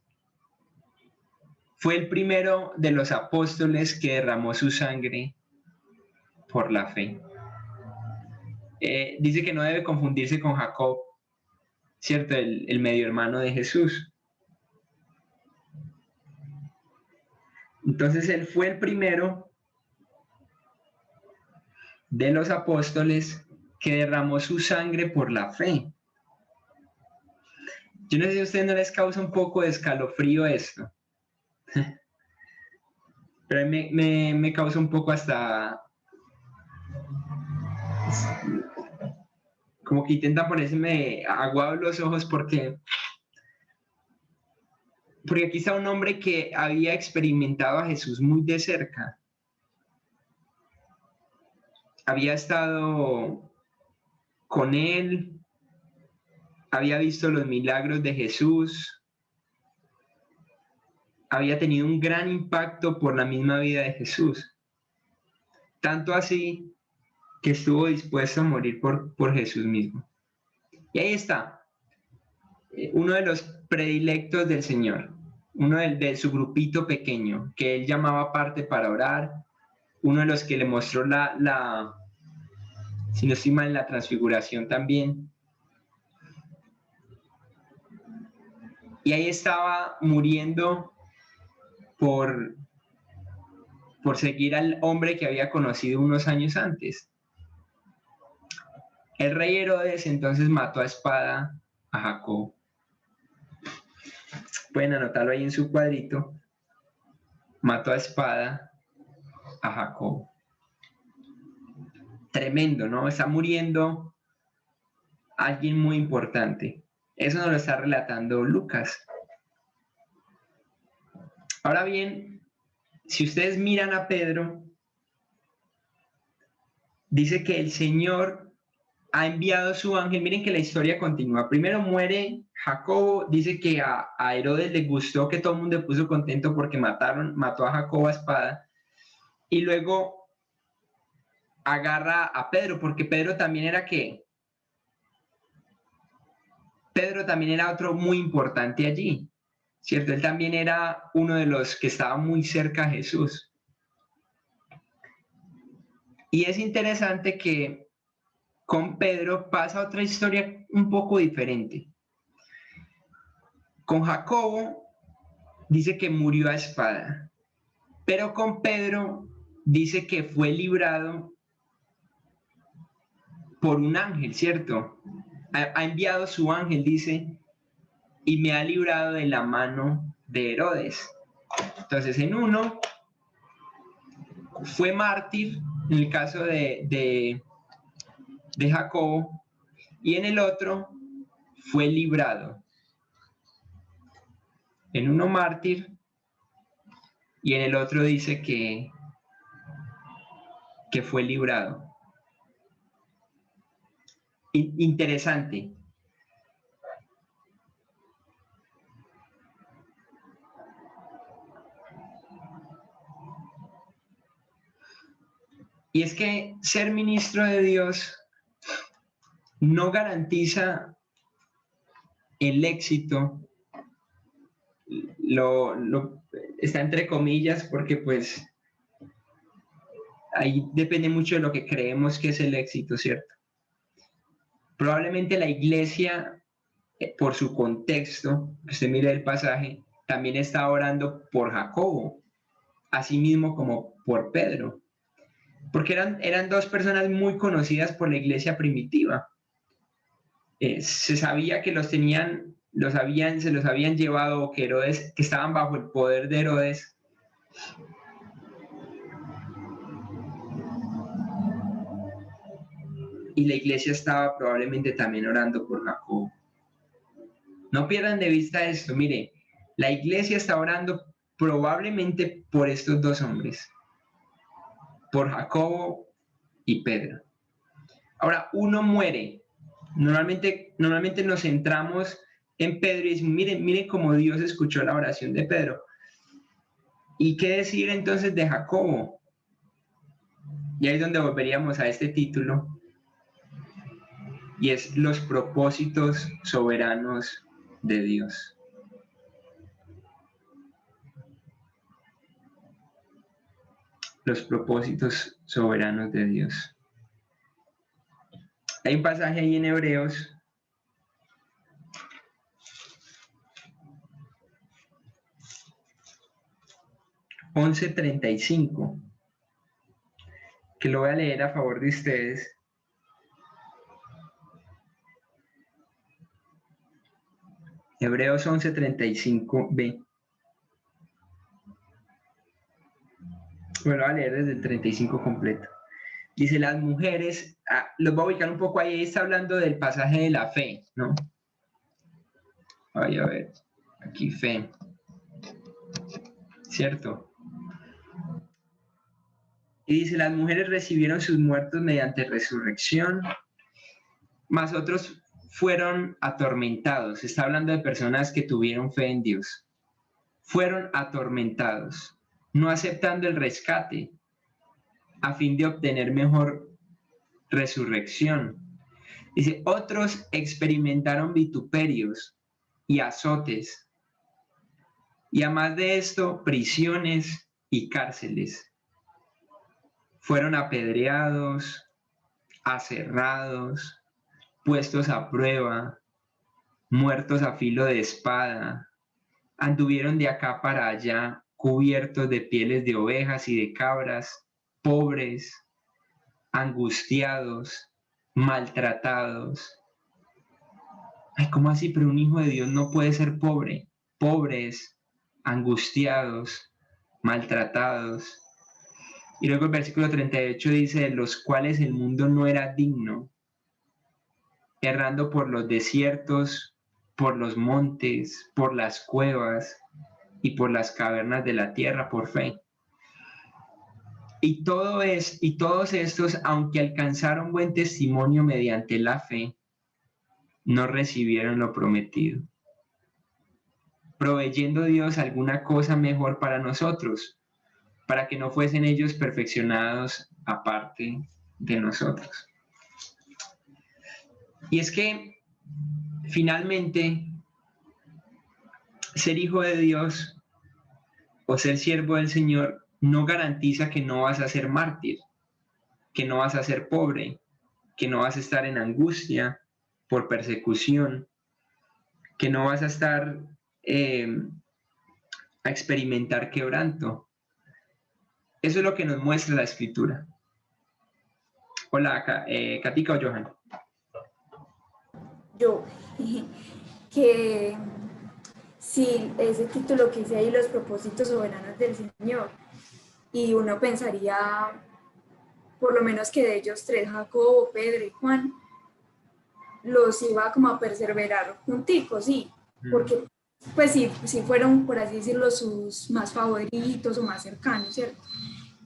fue el primero de los apóstoles que derramó su sangre por la fe. Dice que no debe confundirse con Jacob, ¿cierto? El medio hermano de Jesús. Entonces él fue el primero de los apóstoles que derramó su sangre por la fe. Yo no sé si a ustedes no les causa un poco de escalofrío esto, pero me causa un poco hasta como que intenta ponérseme aguado los ojos porque aquí está un hombre que había experimentado a Jesús muy de cerca. Había estado con él, había visto los milagros de Jesús, había tenido un gran impacto por la misma vida de Jesús. Tanto así que estuvo dispuesto a morir por Jesús mismo. Y ahí está, uno de los predilectos del Señor, uno de su grupito pequeño, que él llamaba aparte para orar, uno de los que le mostró si no estoy mal, la transfiguración también. Y ahí estaba muriendo por seguir al hombre que había conocido unos años antes. El rey Herodes entonces mató a espada a Jacob. Pueden anotarlo ahí en su cuadrito. Mató a espada a Jacob. Tremendo, ¿no? Está muriendo alguien muy importante. Eso nos lo está relatando Lucas. Ahora bien, si ustedes miran a Pedro, dice que el Señor ha enviado su ángel. Miren que la historia continúa. Primero muere Jacobo. Dice que a Herodes le gustó, que todo el mundo se puso contento porque mató a Jacobo a espada. Y luego agarra a Pedro, porque Pedro también era ¿qué? Pedro también era otro muy importante allí, ¿cierto? Él también era uno de los que estaba muy cerca a Jesús. Y es interesante que con Pedro pasa otra historia un poco diferente. Con Jacobo dice que murió a espada, pero con Pedro dice que fue librado por un ángel, ¿cierto? Ha enviado su ángel, dice, y me ha librado de la mano de Herodes. Entonces, en uno fue mártir, en el caso de Jacobo, y en el otro fue librado. En uno mártir, y en el otro dice que fue librado. Interesante. Y es que ser ministro de Dios no garantiza el éxito. Está entre comillas porque pues ahí depende mucho de lo que creemos que es el éxito, ¿cierto? Probablemente la iglesia, por su contexto, que usted mire el pasaje, también está orando por Jacobo, así mismo como por Pedro, porque eran dos personas muy conocidas por la iglesia primitiva. Se sabía que se los habían llevado, que estaban bajo el poder de Herodes. Y la iglesia estaba probablemente también orando por Jacobo. No pierdan de vista esto, mire, la iglesia está orando probablemente por estos dos hombres, por Jacobo y Pedro. Ahora, uno muere. Normalmente nos centramos en Pedro y decimos, miren cómo Dios escuchó la oración de Pedro. ¿Y qué decir entonces de Jacobo? Y ahí es donde volveríamos a este título, y es los propósitos soberanos de Dios. Los propósitos soberanos de Dios. Hay un pasaje ahí en Hebreos 11:35, que lo voy a leer a favor de ustedes. Hebreos 11:35b. Bueno, voy a leer desde el 35 completo. Dice, las mujeres, los voy a ubicar un poco ahí, está hablando del pasaje de la fe, ¿no? Vaya a ver, aquí fe, ¿cierto? Y dice, las mujeres recibieron sus muertos mediante resurrección, mas otros fueron atormentados. Está hablando de personas que tuvieron fe en Dios. Fueron atormentados, no aceptando el rescate, a fin de obtener mejor resurrección. Dice, otros experimentaron vituperios y azotes, y además de esto, prisiones y cárceles. Fueron apedreados, aserrados, puestos a prueba, muertos a filo de espada, anduvieron de acá para allá, cubiertos de pieles de ovejas y de cabras, pobres, angustiados, maltratados. Ay, ¿cómo así? Pero un hijo de Dios no puede ser pobre. Pobres, angustiados, maltratados. Y luego el versículo 38 dice, de los cuales el mundo no era digno, errando por los desiertos, por los montes, por las cuevas y por las cavernas de la tierra por fe. Y todos estos, aunque alcanzaron buen testimonio mediante la fe, no recibieron lo prometido, proveyendo Dios alguna cosa mejor para nosotros, para que no fuesen ellos perfeccionados aparte de nosotros. Y es que finalmente ser hijo de Dios o ser siervo del Señor no garantiza que no vas a ser mártir, que no vas a ser pobre, que no vas a estar en angustia por persecución, que no vas a estar a experimentar quebranto. Eso es lo que nos muestra la Escritura. Hola, Katica o Johan. Yo, que sí, ese título que dice ahí, los propósitos soberanos del Señor, y uno pensaría, por lo menos que de ellos tres, Jacobo, Pedro y Juan, los iba como a perseverar junticos, sí, porque pues sí fueron, por así decirlo, sus más favoritos o más cercanos, ¿cierto?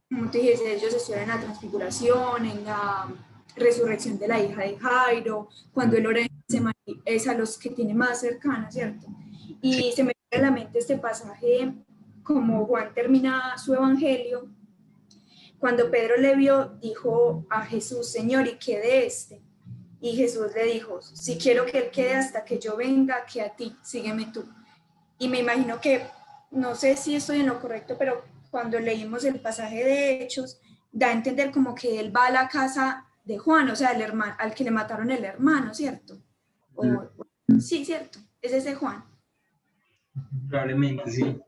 Como te dije, ellos estuvieron en la transfiguración, en la resurrección de la hija de Jairo, cuando él ora en Getsemaní, es a los que tiene más cercanos, ¿cierto? Y se me viene a la mente este pasaje, como Juan termina su evangelio, cuando Pedro le vio, dijo a Jesús, Señor, ¿y qué de este? Y Jesús le dijo, si quiero que él quede hasta que yo venga, que a ti, sígueme tú. Y me imagino que, no sé si estoy en lo correcto, pero cuando leímos el pasaje de Hechos, da a entender como que él va a la casa de Juan, o sea, el hermano, al que le mataron el hermano, ¿cierto? Sí, cierto, es ese Juan. Probablemente, sí.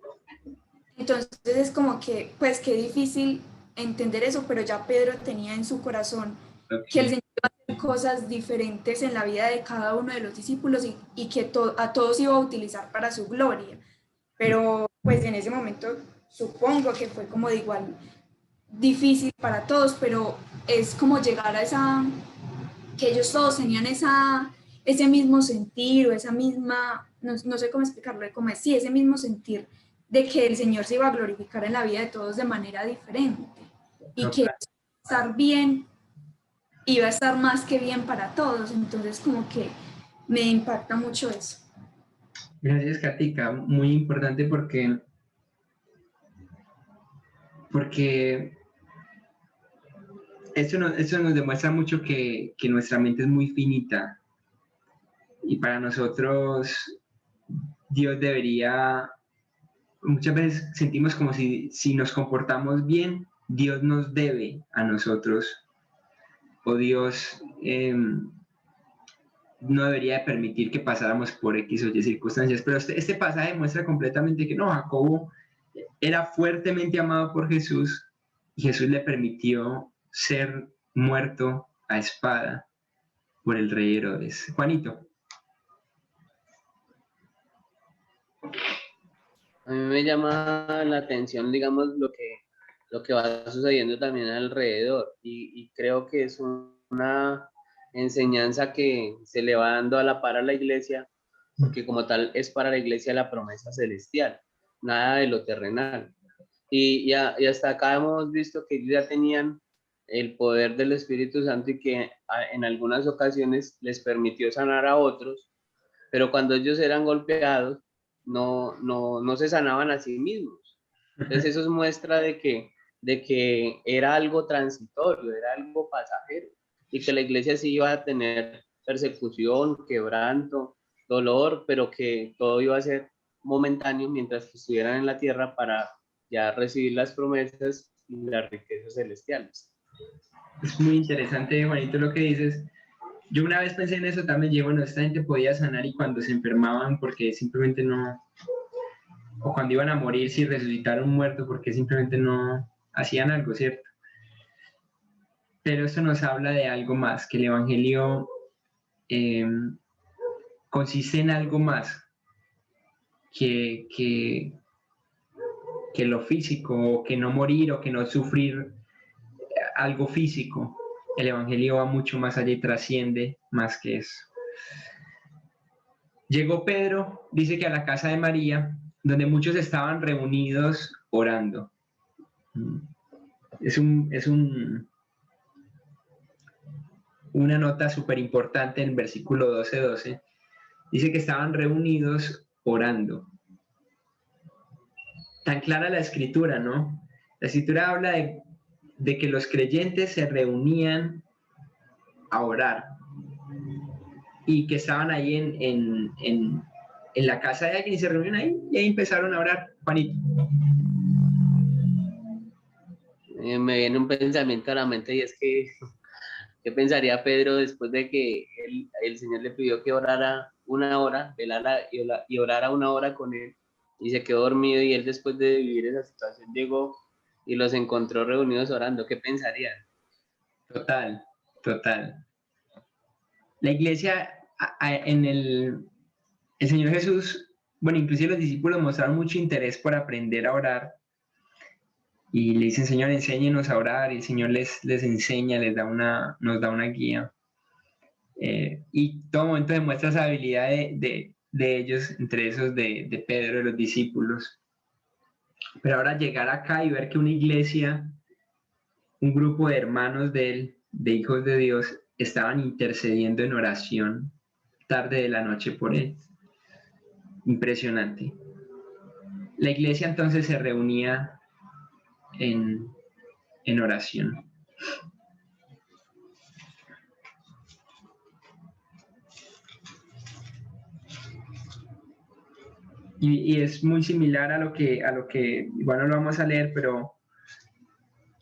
Entonces es como que, pues qué difícil entender eso, pero ya Pedro tenía en su corazón que el Señor iba a hacer cosas diferentes en la vida de cada uno de los discípulos y que a todos iba a utilizar para su gloria. Pero pues en ese momento supongo que fue como de igual difícil para todos, pero es como llegar a esa, que ellos todos tenían ese mismo sentir o esa misma, no sé cómo explicarlo, como es, sí, ese mismo sentir de que el Señor se iba a glorificar en la vida de todos de manera diferente y que estar bien iba a estar más que bien para todos, entonces como que me impacta mucho eso. Gracias, Katica. Muy importante porque esto nos demuestra mucho que nuestra mente es muy finita y para nosotros Dios debería, muchas veces sentimos como si nos comportamos bien, Dios nos debe a nosotros o Dios no debería de permitir que pasáramos por X o Y circunstancias, pero este pasaje muestra completamente que no, Jacobo era fuertemente amado por Jesús y Jesús le permitió ser muerto a espada por el rey Herodes. Juanito. A mí me llama la atención, digamos, lo que va sucediendo también alrededor y creo que es una enseñanza que se le va dando a la par a la iglesia, porque como tal es para la iglesia la promesa celestial, nada de lo terrenal. Y hasta acá hemos visto que ellos ya tenían el poder del Espíritu Santo y que en algunas ocasiones les permitió sanar a otros, pero cuando ellos eran golpeados, no se sanaban a sí mismos. Entonces eso es muestra de que era algo transitorio, era algo pasajero, y que la iglesia sí iba a tener persecución, quebranto, dolor, pero que todo iba a ser momentáneo mientras que estuvieran en la tierra para ya recibir las promesas y las riquezas celestiales. Es muy interesante, Juanito, lo que dices. Yo una vez pensé en eso también, y bueno, esta gente podía sanar y cuando se enfermaban porque simplemente no, o cuando iban a morir si resucitaron muertos porque simplemente no hacían algo, ¿cierto? Pero esto nos habla de algo más, que el Evangelio consiste en algo más que lo físico, o que no morir, o que no sufrir algo físico. El Evangelio va mucho más allá y trasciende más que eso. Llegó Pedro, dice que a la casa de María, donde muchos estaban reunidos orando. una nota súper importante en el versículo 12:12. Dice que estaban reunidos orando. Tan clara la escritura, ¿no? La escritura habla de que los creyentes se reunían a orar y que estaban ahí en la casa de alguien y se reunieron ahí y ahí empezaron a orar. Juanito. Me viene un pensamiento a la mente y es que, ¿qué pensaría Pedro después de que el Señor le pidió que orara una hora, velara y orara una hora con él, y se quedó dormido, y él después de vivir esa situación llegó y los encontró reunidos orando? ¿Qué pensaría? Total, total. La iglesia, el Señor Jesús, bueno, inclusive los discípulos mostraron mucho interés por aprender a orar y le dicen, Señor, enséñenos a orar, y el Señor les enseña, nos da una guía. Y todo momento demuestra esa habilidad de ellos, entre esos de Pedro, de los discípulos. Pero ahora llegar acá y ver que una iglesia, un grupo de hermanos de él, de hijos de Dios, estaban intercediendo en oración tarde de la noche por él. Impresionante. La iglesia entonces se reunía en oración. Y es muy similar a lo que, igual no lo vamos a leer, pero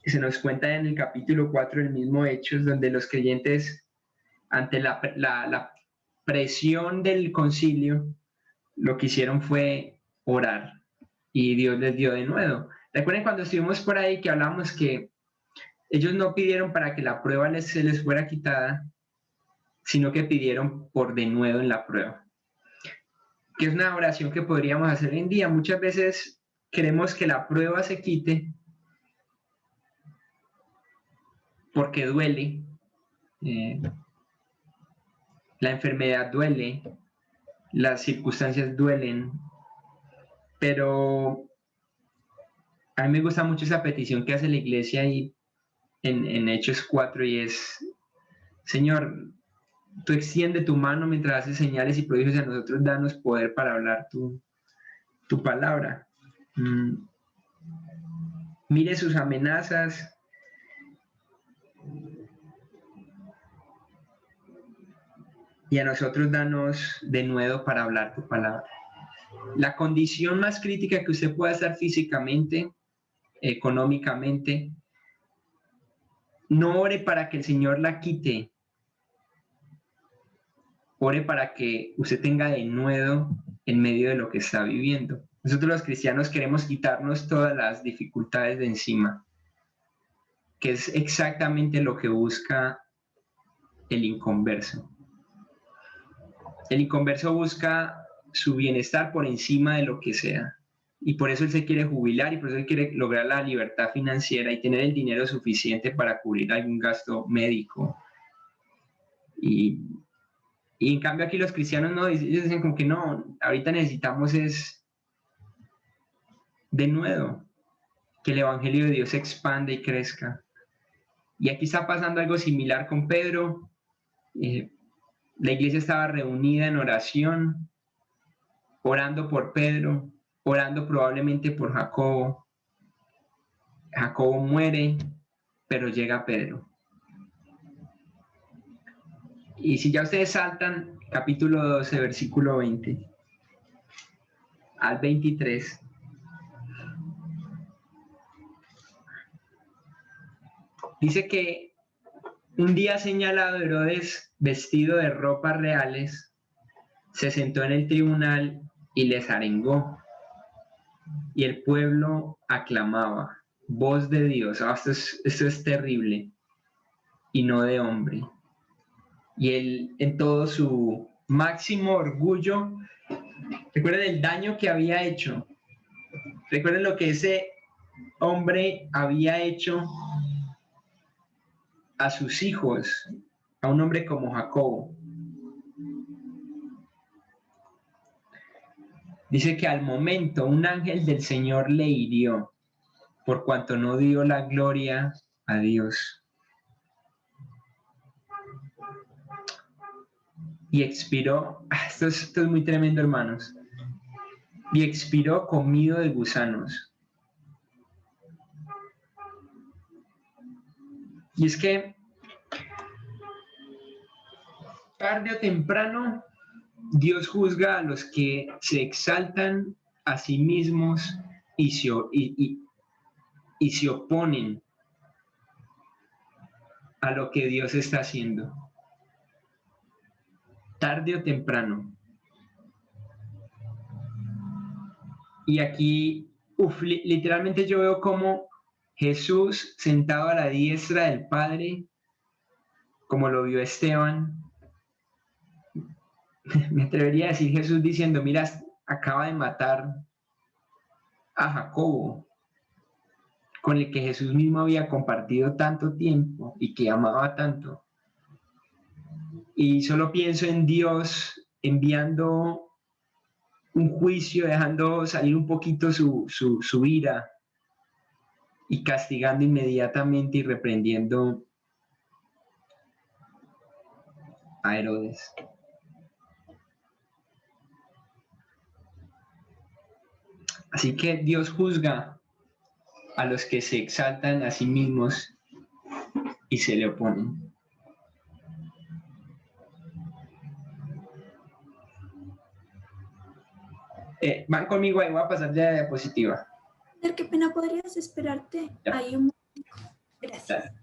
se nos cuenta en el capítulo 4 del mismo Hechos, donde los creyentes, ante la presión del concilio, lo que hicieron fue orar y Dios les dio de nuevo. Recuerden cuando estuvimos por ahí que hablamos que ellos no pidieron para que la prueba se les fuera quitada, sino que pidieron por de nuevo en la prueba. Que es una oración que podríamos hacer hoy en día. Muchas veces queremos que la prueba se quite porque duele. La enfermedad duele, las circunstancias duelen, pero a mí me gusta mucho esa petición que hace la iglesia ahí en Hechos 4 y es, Señor, tú extiende tu mano mientras haces señales y prodigios a nosotros, danos poder para hablar tu palabra. Mire sus amenazas. Y a nosotros danos de nuevo para hablar tu palabra. La condición más crítica que usted pueda estar físicamente, económicamente, no ore para que el Señor la quite. Ore para que usted tenga de nuevo en medio de lo que está viviendo. Nosotros los cristianos queremos quitarnos todas las dificultades de encima, que es exactamente lo que busca el inconverso. El inconverso busca su bienestar por encima de lo que sea. Y por eso él se quiere jubilar y por eso él quiere lograr la libertad financiera y tener el dinero suficiente para cubrir algún gasto médico. Y en cambio aquí los cristianos no, ellos dicen como que no, ahorita necesitamos es de nuevo que el evangelio de Dios se expanda y crezca. Y aquí está pasando algo similar con Pedro. La iglesia estaba reunida en oración, orando por Pedro, orando probablemente por Jacobo. Jacobo muere, pero llega Pedro. Y si ya ustedes saltan, capítulo 12, versículo 20 al 23. Dice que un día señalado Herodes, vestido de ropas reales, se sentó en el tribunal y les arengó. Y el pueblo aclamaba, voz de Dios. Esto es terrible, y no de hombre. Y él, en todo su máximo orgullo, recuerden el daño que había hecho. Recuerden lo que ese hombre había hecho a sus hijos, a un hombre como Jacobo. Dice que al momento un ángel del Señor le hirió por cuanto no dio la gloria a Dios. Y expiró, esto es muy tremendo, hermanos, y expiró comido de gusanos. Y es que tarde o temprano Dios juzga a los que se exaltan a sí mismos y se oponen a lo que Dios está haciendo. Tarde o temprano. Y aquí, literalmente yo veo como Jesús sentado a la diestra del Padre, como lo vio Esteban. Me atrevería a decir Jesús diciendo, mira, acaba de matar a Jacobo, con el que Jesús mismo había compartido tanto tiempo y que amaba tanto. Y solo pienso en Dios enviando un juicio, dejando salir un poquito su ira y castigando inmediatamente y reprendiendo a Herodes. Así que Dios juzga a los que se exaltan a sí mismos y se le oponen. Van conmigo ahí, voy a pasar ya de diapositiva. Qué pena, ¿podrías esperarte? Ya. Ahí un momento. Gracias. Ya.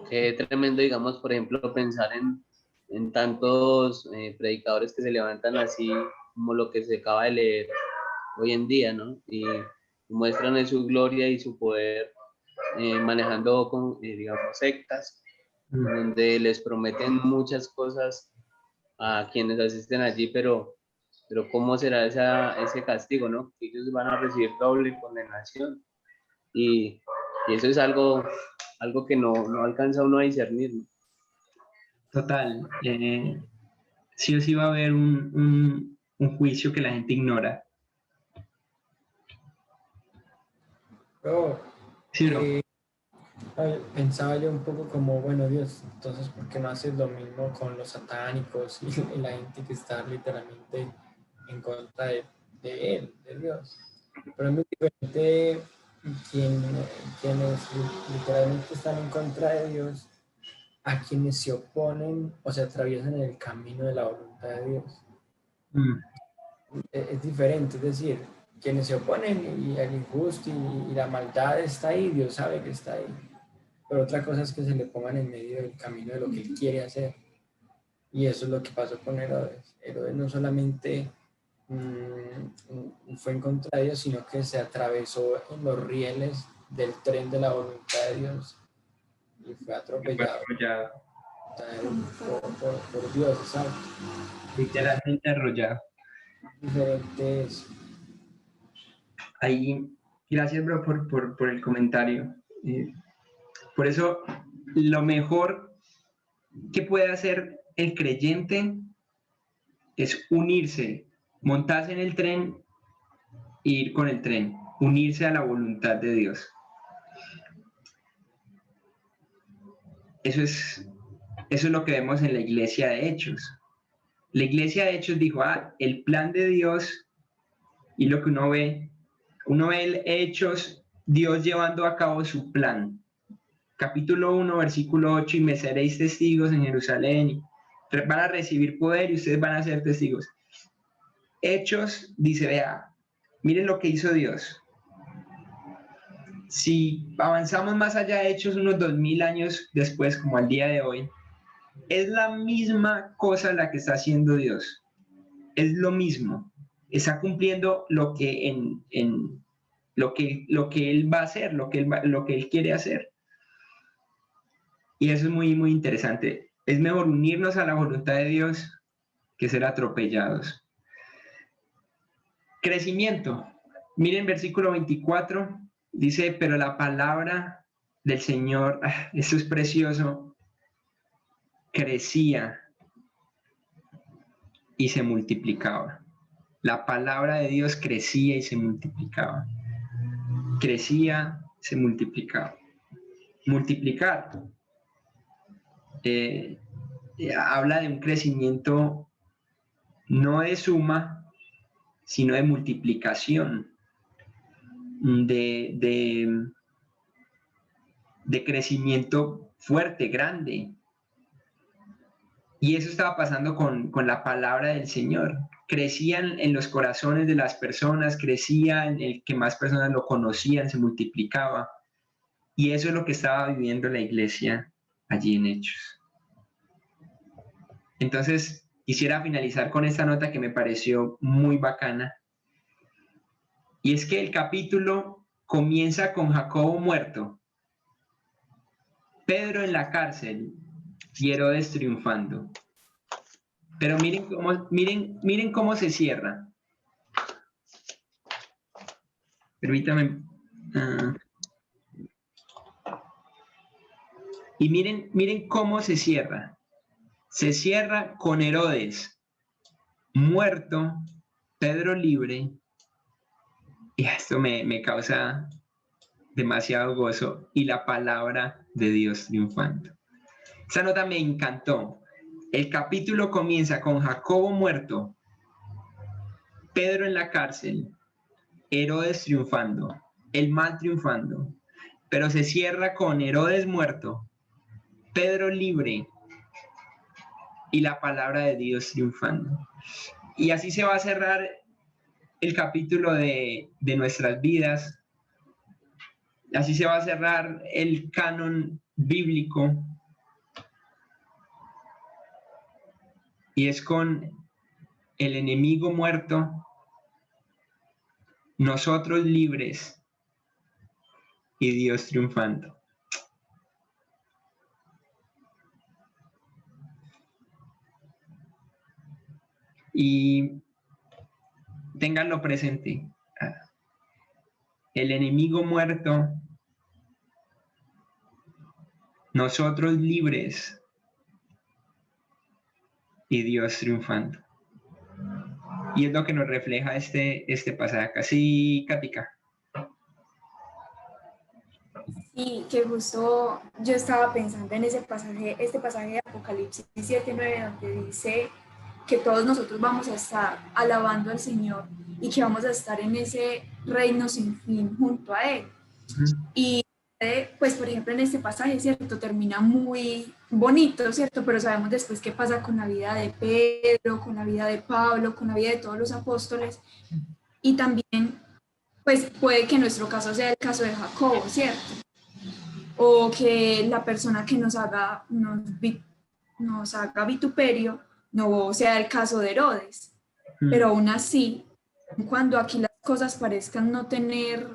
Qué tremendo, digamos, por ejemplo, pensar en tantos predicadores que se levantan así como lo que se acaba de leer hoy en día, ¿no? Y muestran en su gloria y su poder manejando, digamos, sectas, donde les prometen muchas cosas a quienes asisten allí, pero ¿cómo será ese castigo, no? Ellos van a recibir doble condenación. Y eso es algo que no alcanza uno a discernir, ¿no? Total. Sí o sí va a haber un juicio que la gente ignora. Pero, ¿Sí, no? pensaba yo un poco como, bueno, Dios, entonces, ¿por qué no haces lo mismo con los satánicos y la gente que está literalmente en contra de él, de Dios? Pero es muy diferente quienes literalmente están en contra de Dios a quienes se oponen o se atraviesan en el camino de la voluntad de Dios. Es diferente, es decir, quienes se oponen y el injusto y la maldad está ahí, Dios sabe que está ahí. Pero otra cosa es que se le pongan en medio del camino de lo que él quiere hacer. Y eso es lo que pasó con Herodes. Herodes no solamente fue en contra de Dios, sino que se atravesó en los rieles del tren de la voluntad de Dios y fue atropellado por Dios, ¿sabes? Literalmente arrollado. Diferentes. Ahí, gracias, bro, por el comentario. Por eso, lo mejor que puede hacer el creyente es unirse, montarse en el tren e ir con el tren, unirse a la voluntad de Dios. Eso es lo que vemos en la iglesia de Hechos. La iglesia de Hechos dijo, el plan de Dios, y lo que uno ve en Hechos, Dios llevando a cabo su plan. Capítulo 1, versículo 8, y me seréis testigos en Jerusalén, y van a recibir poder y ustedes van a ser testigos. Hechos dice, vea, miren lo que hizo Dios. Si avanzamos más allá de Hechos, unos 2000 años después, como al día de hoy, es la misma cosa la que está haciendo Dios. Es lo mismo. Está cumpliendo lo que lo que Él va a hacer, lo que Él quiere hacer. Y eso es muy, muy interesante. Es mejor unirnos a la voluntad de Dios que ser atropellados. Crecimiento. Miren versículo 24. Dice, pero la palabra del Señor, eso es precioso, crecía y se multiplicaba. La palabra de Dios crecía y se multiplicaba. Crecía, se multiplicaba. Multiplicar habla de un crecimiento no de suma, sino de multiplicación, de crecimiento fuerte, grande. Y eso estaba pasando con la palabra del Señor. Crecían en los corazones de las personas, crecía en el que más personas lo conocían, se multiplicaba. Y eso es lo que estaba viviendo la iglesia allí en Hechos. Entonces, quisiera finalizar con esta nota que me pareció muy bacana. Y es que el capítulo comienza con Jacobo muerto, Pedro en la cárcel y Herodes triunfando. Pero miren cómo se cierra. Permítame. Y miren cómo se cierra. Se cierra con Herodes muerto, Pedro libre. Y esto me causa demasiado gozo. Y la palabra de Dios triunfando. Esa nota me encantó. El capítulo comienza con Jacobo muerto, Pedro en la cárcel, Herodes triunfando, el mal triunfando, pero se cierra con Herodes muerto, Pedro libre y la palabra de Dios triunfando. Y así se va a cerrar el capítulo de nuestras vidas, así se va a cerrar el canon bíblico. Y es con el enemigo muerto, nosotros libres y Dios triunfando. Y ténganlo presente. El enemigo muerto, nosotros libres y Dios triunfando. Y es lo que nos refleja este pasaje. Casi, Katica. Sí, que justo yo estaba pensando en ese pasaje, este pasaje de Apocalipsis 7:9, donde dice que todos nosotros vamos a estar alabando al Señor y que vamos a estar en ese reino sin fin junto a Él. Y pues, por ejemplo, en este pasaje, ¿cierto? Termina muy bonito, ¿cierto? Pero sabemos después qué pasa con la vida de Pedro, con la vida de Pablo, con la vida de todos los apóstoles. Y también, pues, puede que en nuestro caso sea el caso de Jacobo, ¿cierto? O que la persona que nos haga vituperio no sea el caso de Herodes. Pero aún así, cuando aquí las cosas parezcan no tener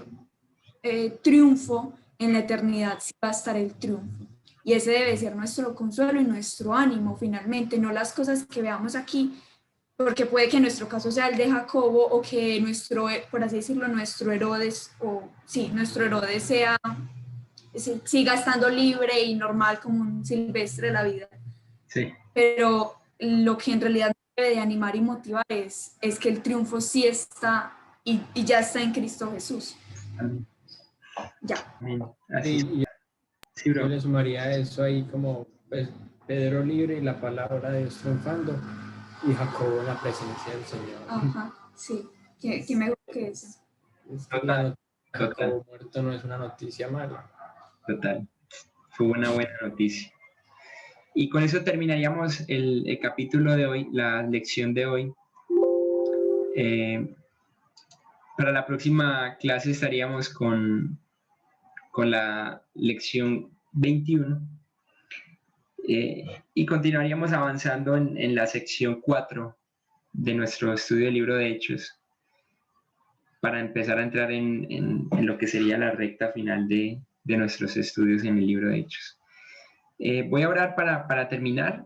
triunfo, en la eternidad sí va a estar el triunfo. Y ese debe ser nuestro consuelo y nuestro ánimo finalmente, no las cosas que veamos aquí, porque puede que nuestro caso sea el de Jacobo o que nuestro, por así decirlo, nuestro Herodes, nuestro Herodes siga estando libre y normal como un silvestre de la vida. Sí. Pero lo que en realidad debe de animar y motivar es que el triunfo sí está y ya está en Cristo Jesús. Amén. Ya. Amén. Así. Sí, bro. Yo le sumaría a eso ahí como pues, Pedro libre y la palabra de Dios triunfando y Jacobo en la presencia del Señor. Ajá, sí. ¿Qué mejor que eso? La noticia de Total. Jacobo muerto no es una noticia mala. Total. Fue una buena noticia. Y con eso terminaríamos el capítulo de hoy, la lección de hoy. Para la próxima clase estaríamos con la lección 21 y continuaríamos avanzando en la sección 4 de nuestro estudio del libro de Hechos para empezar a entrar en lo que sería la recta final de nuestros estudios en el libro de Hechos. Voy a orar para terminar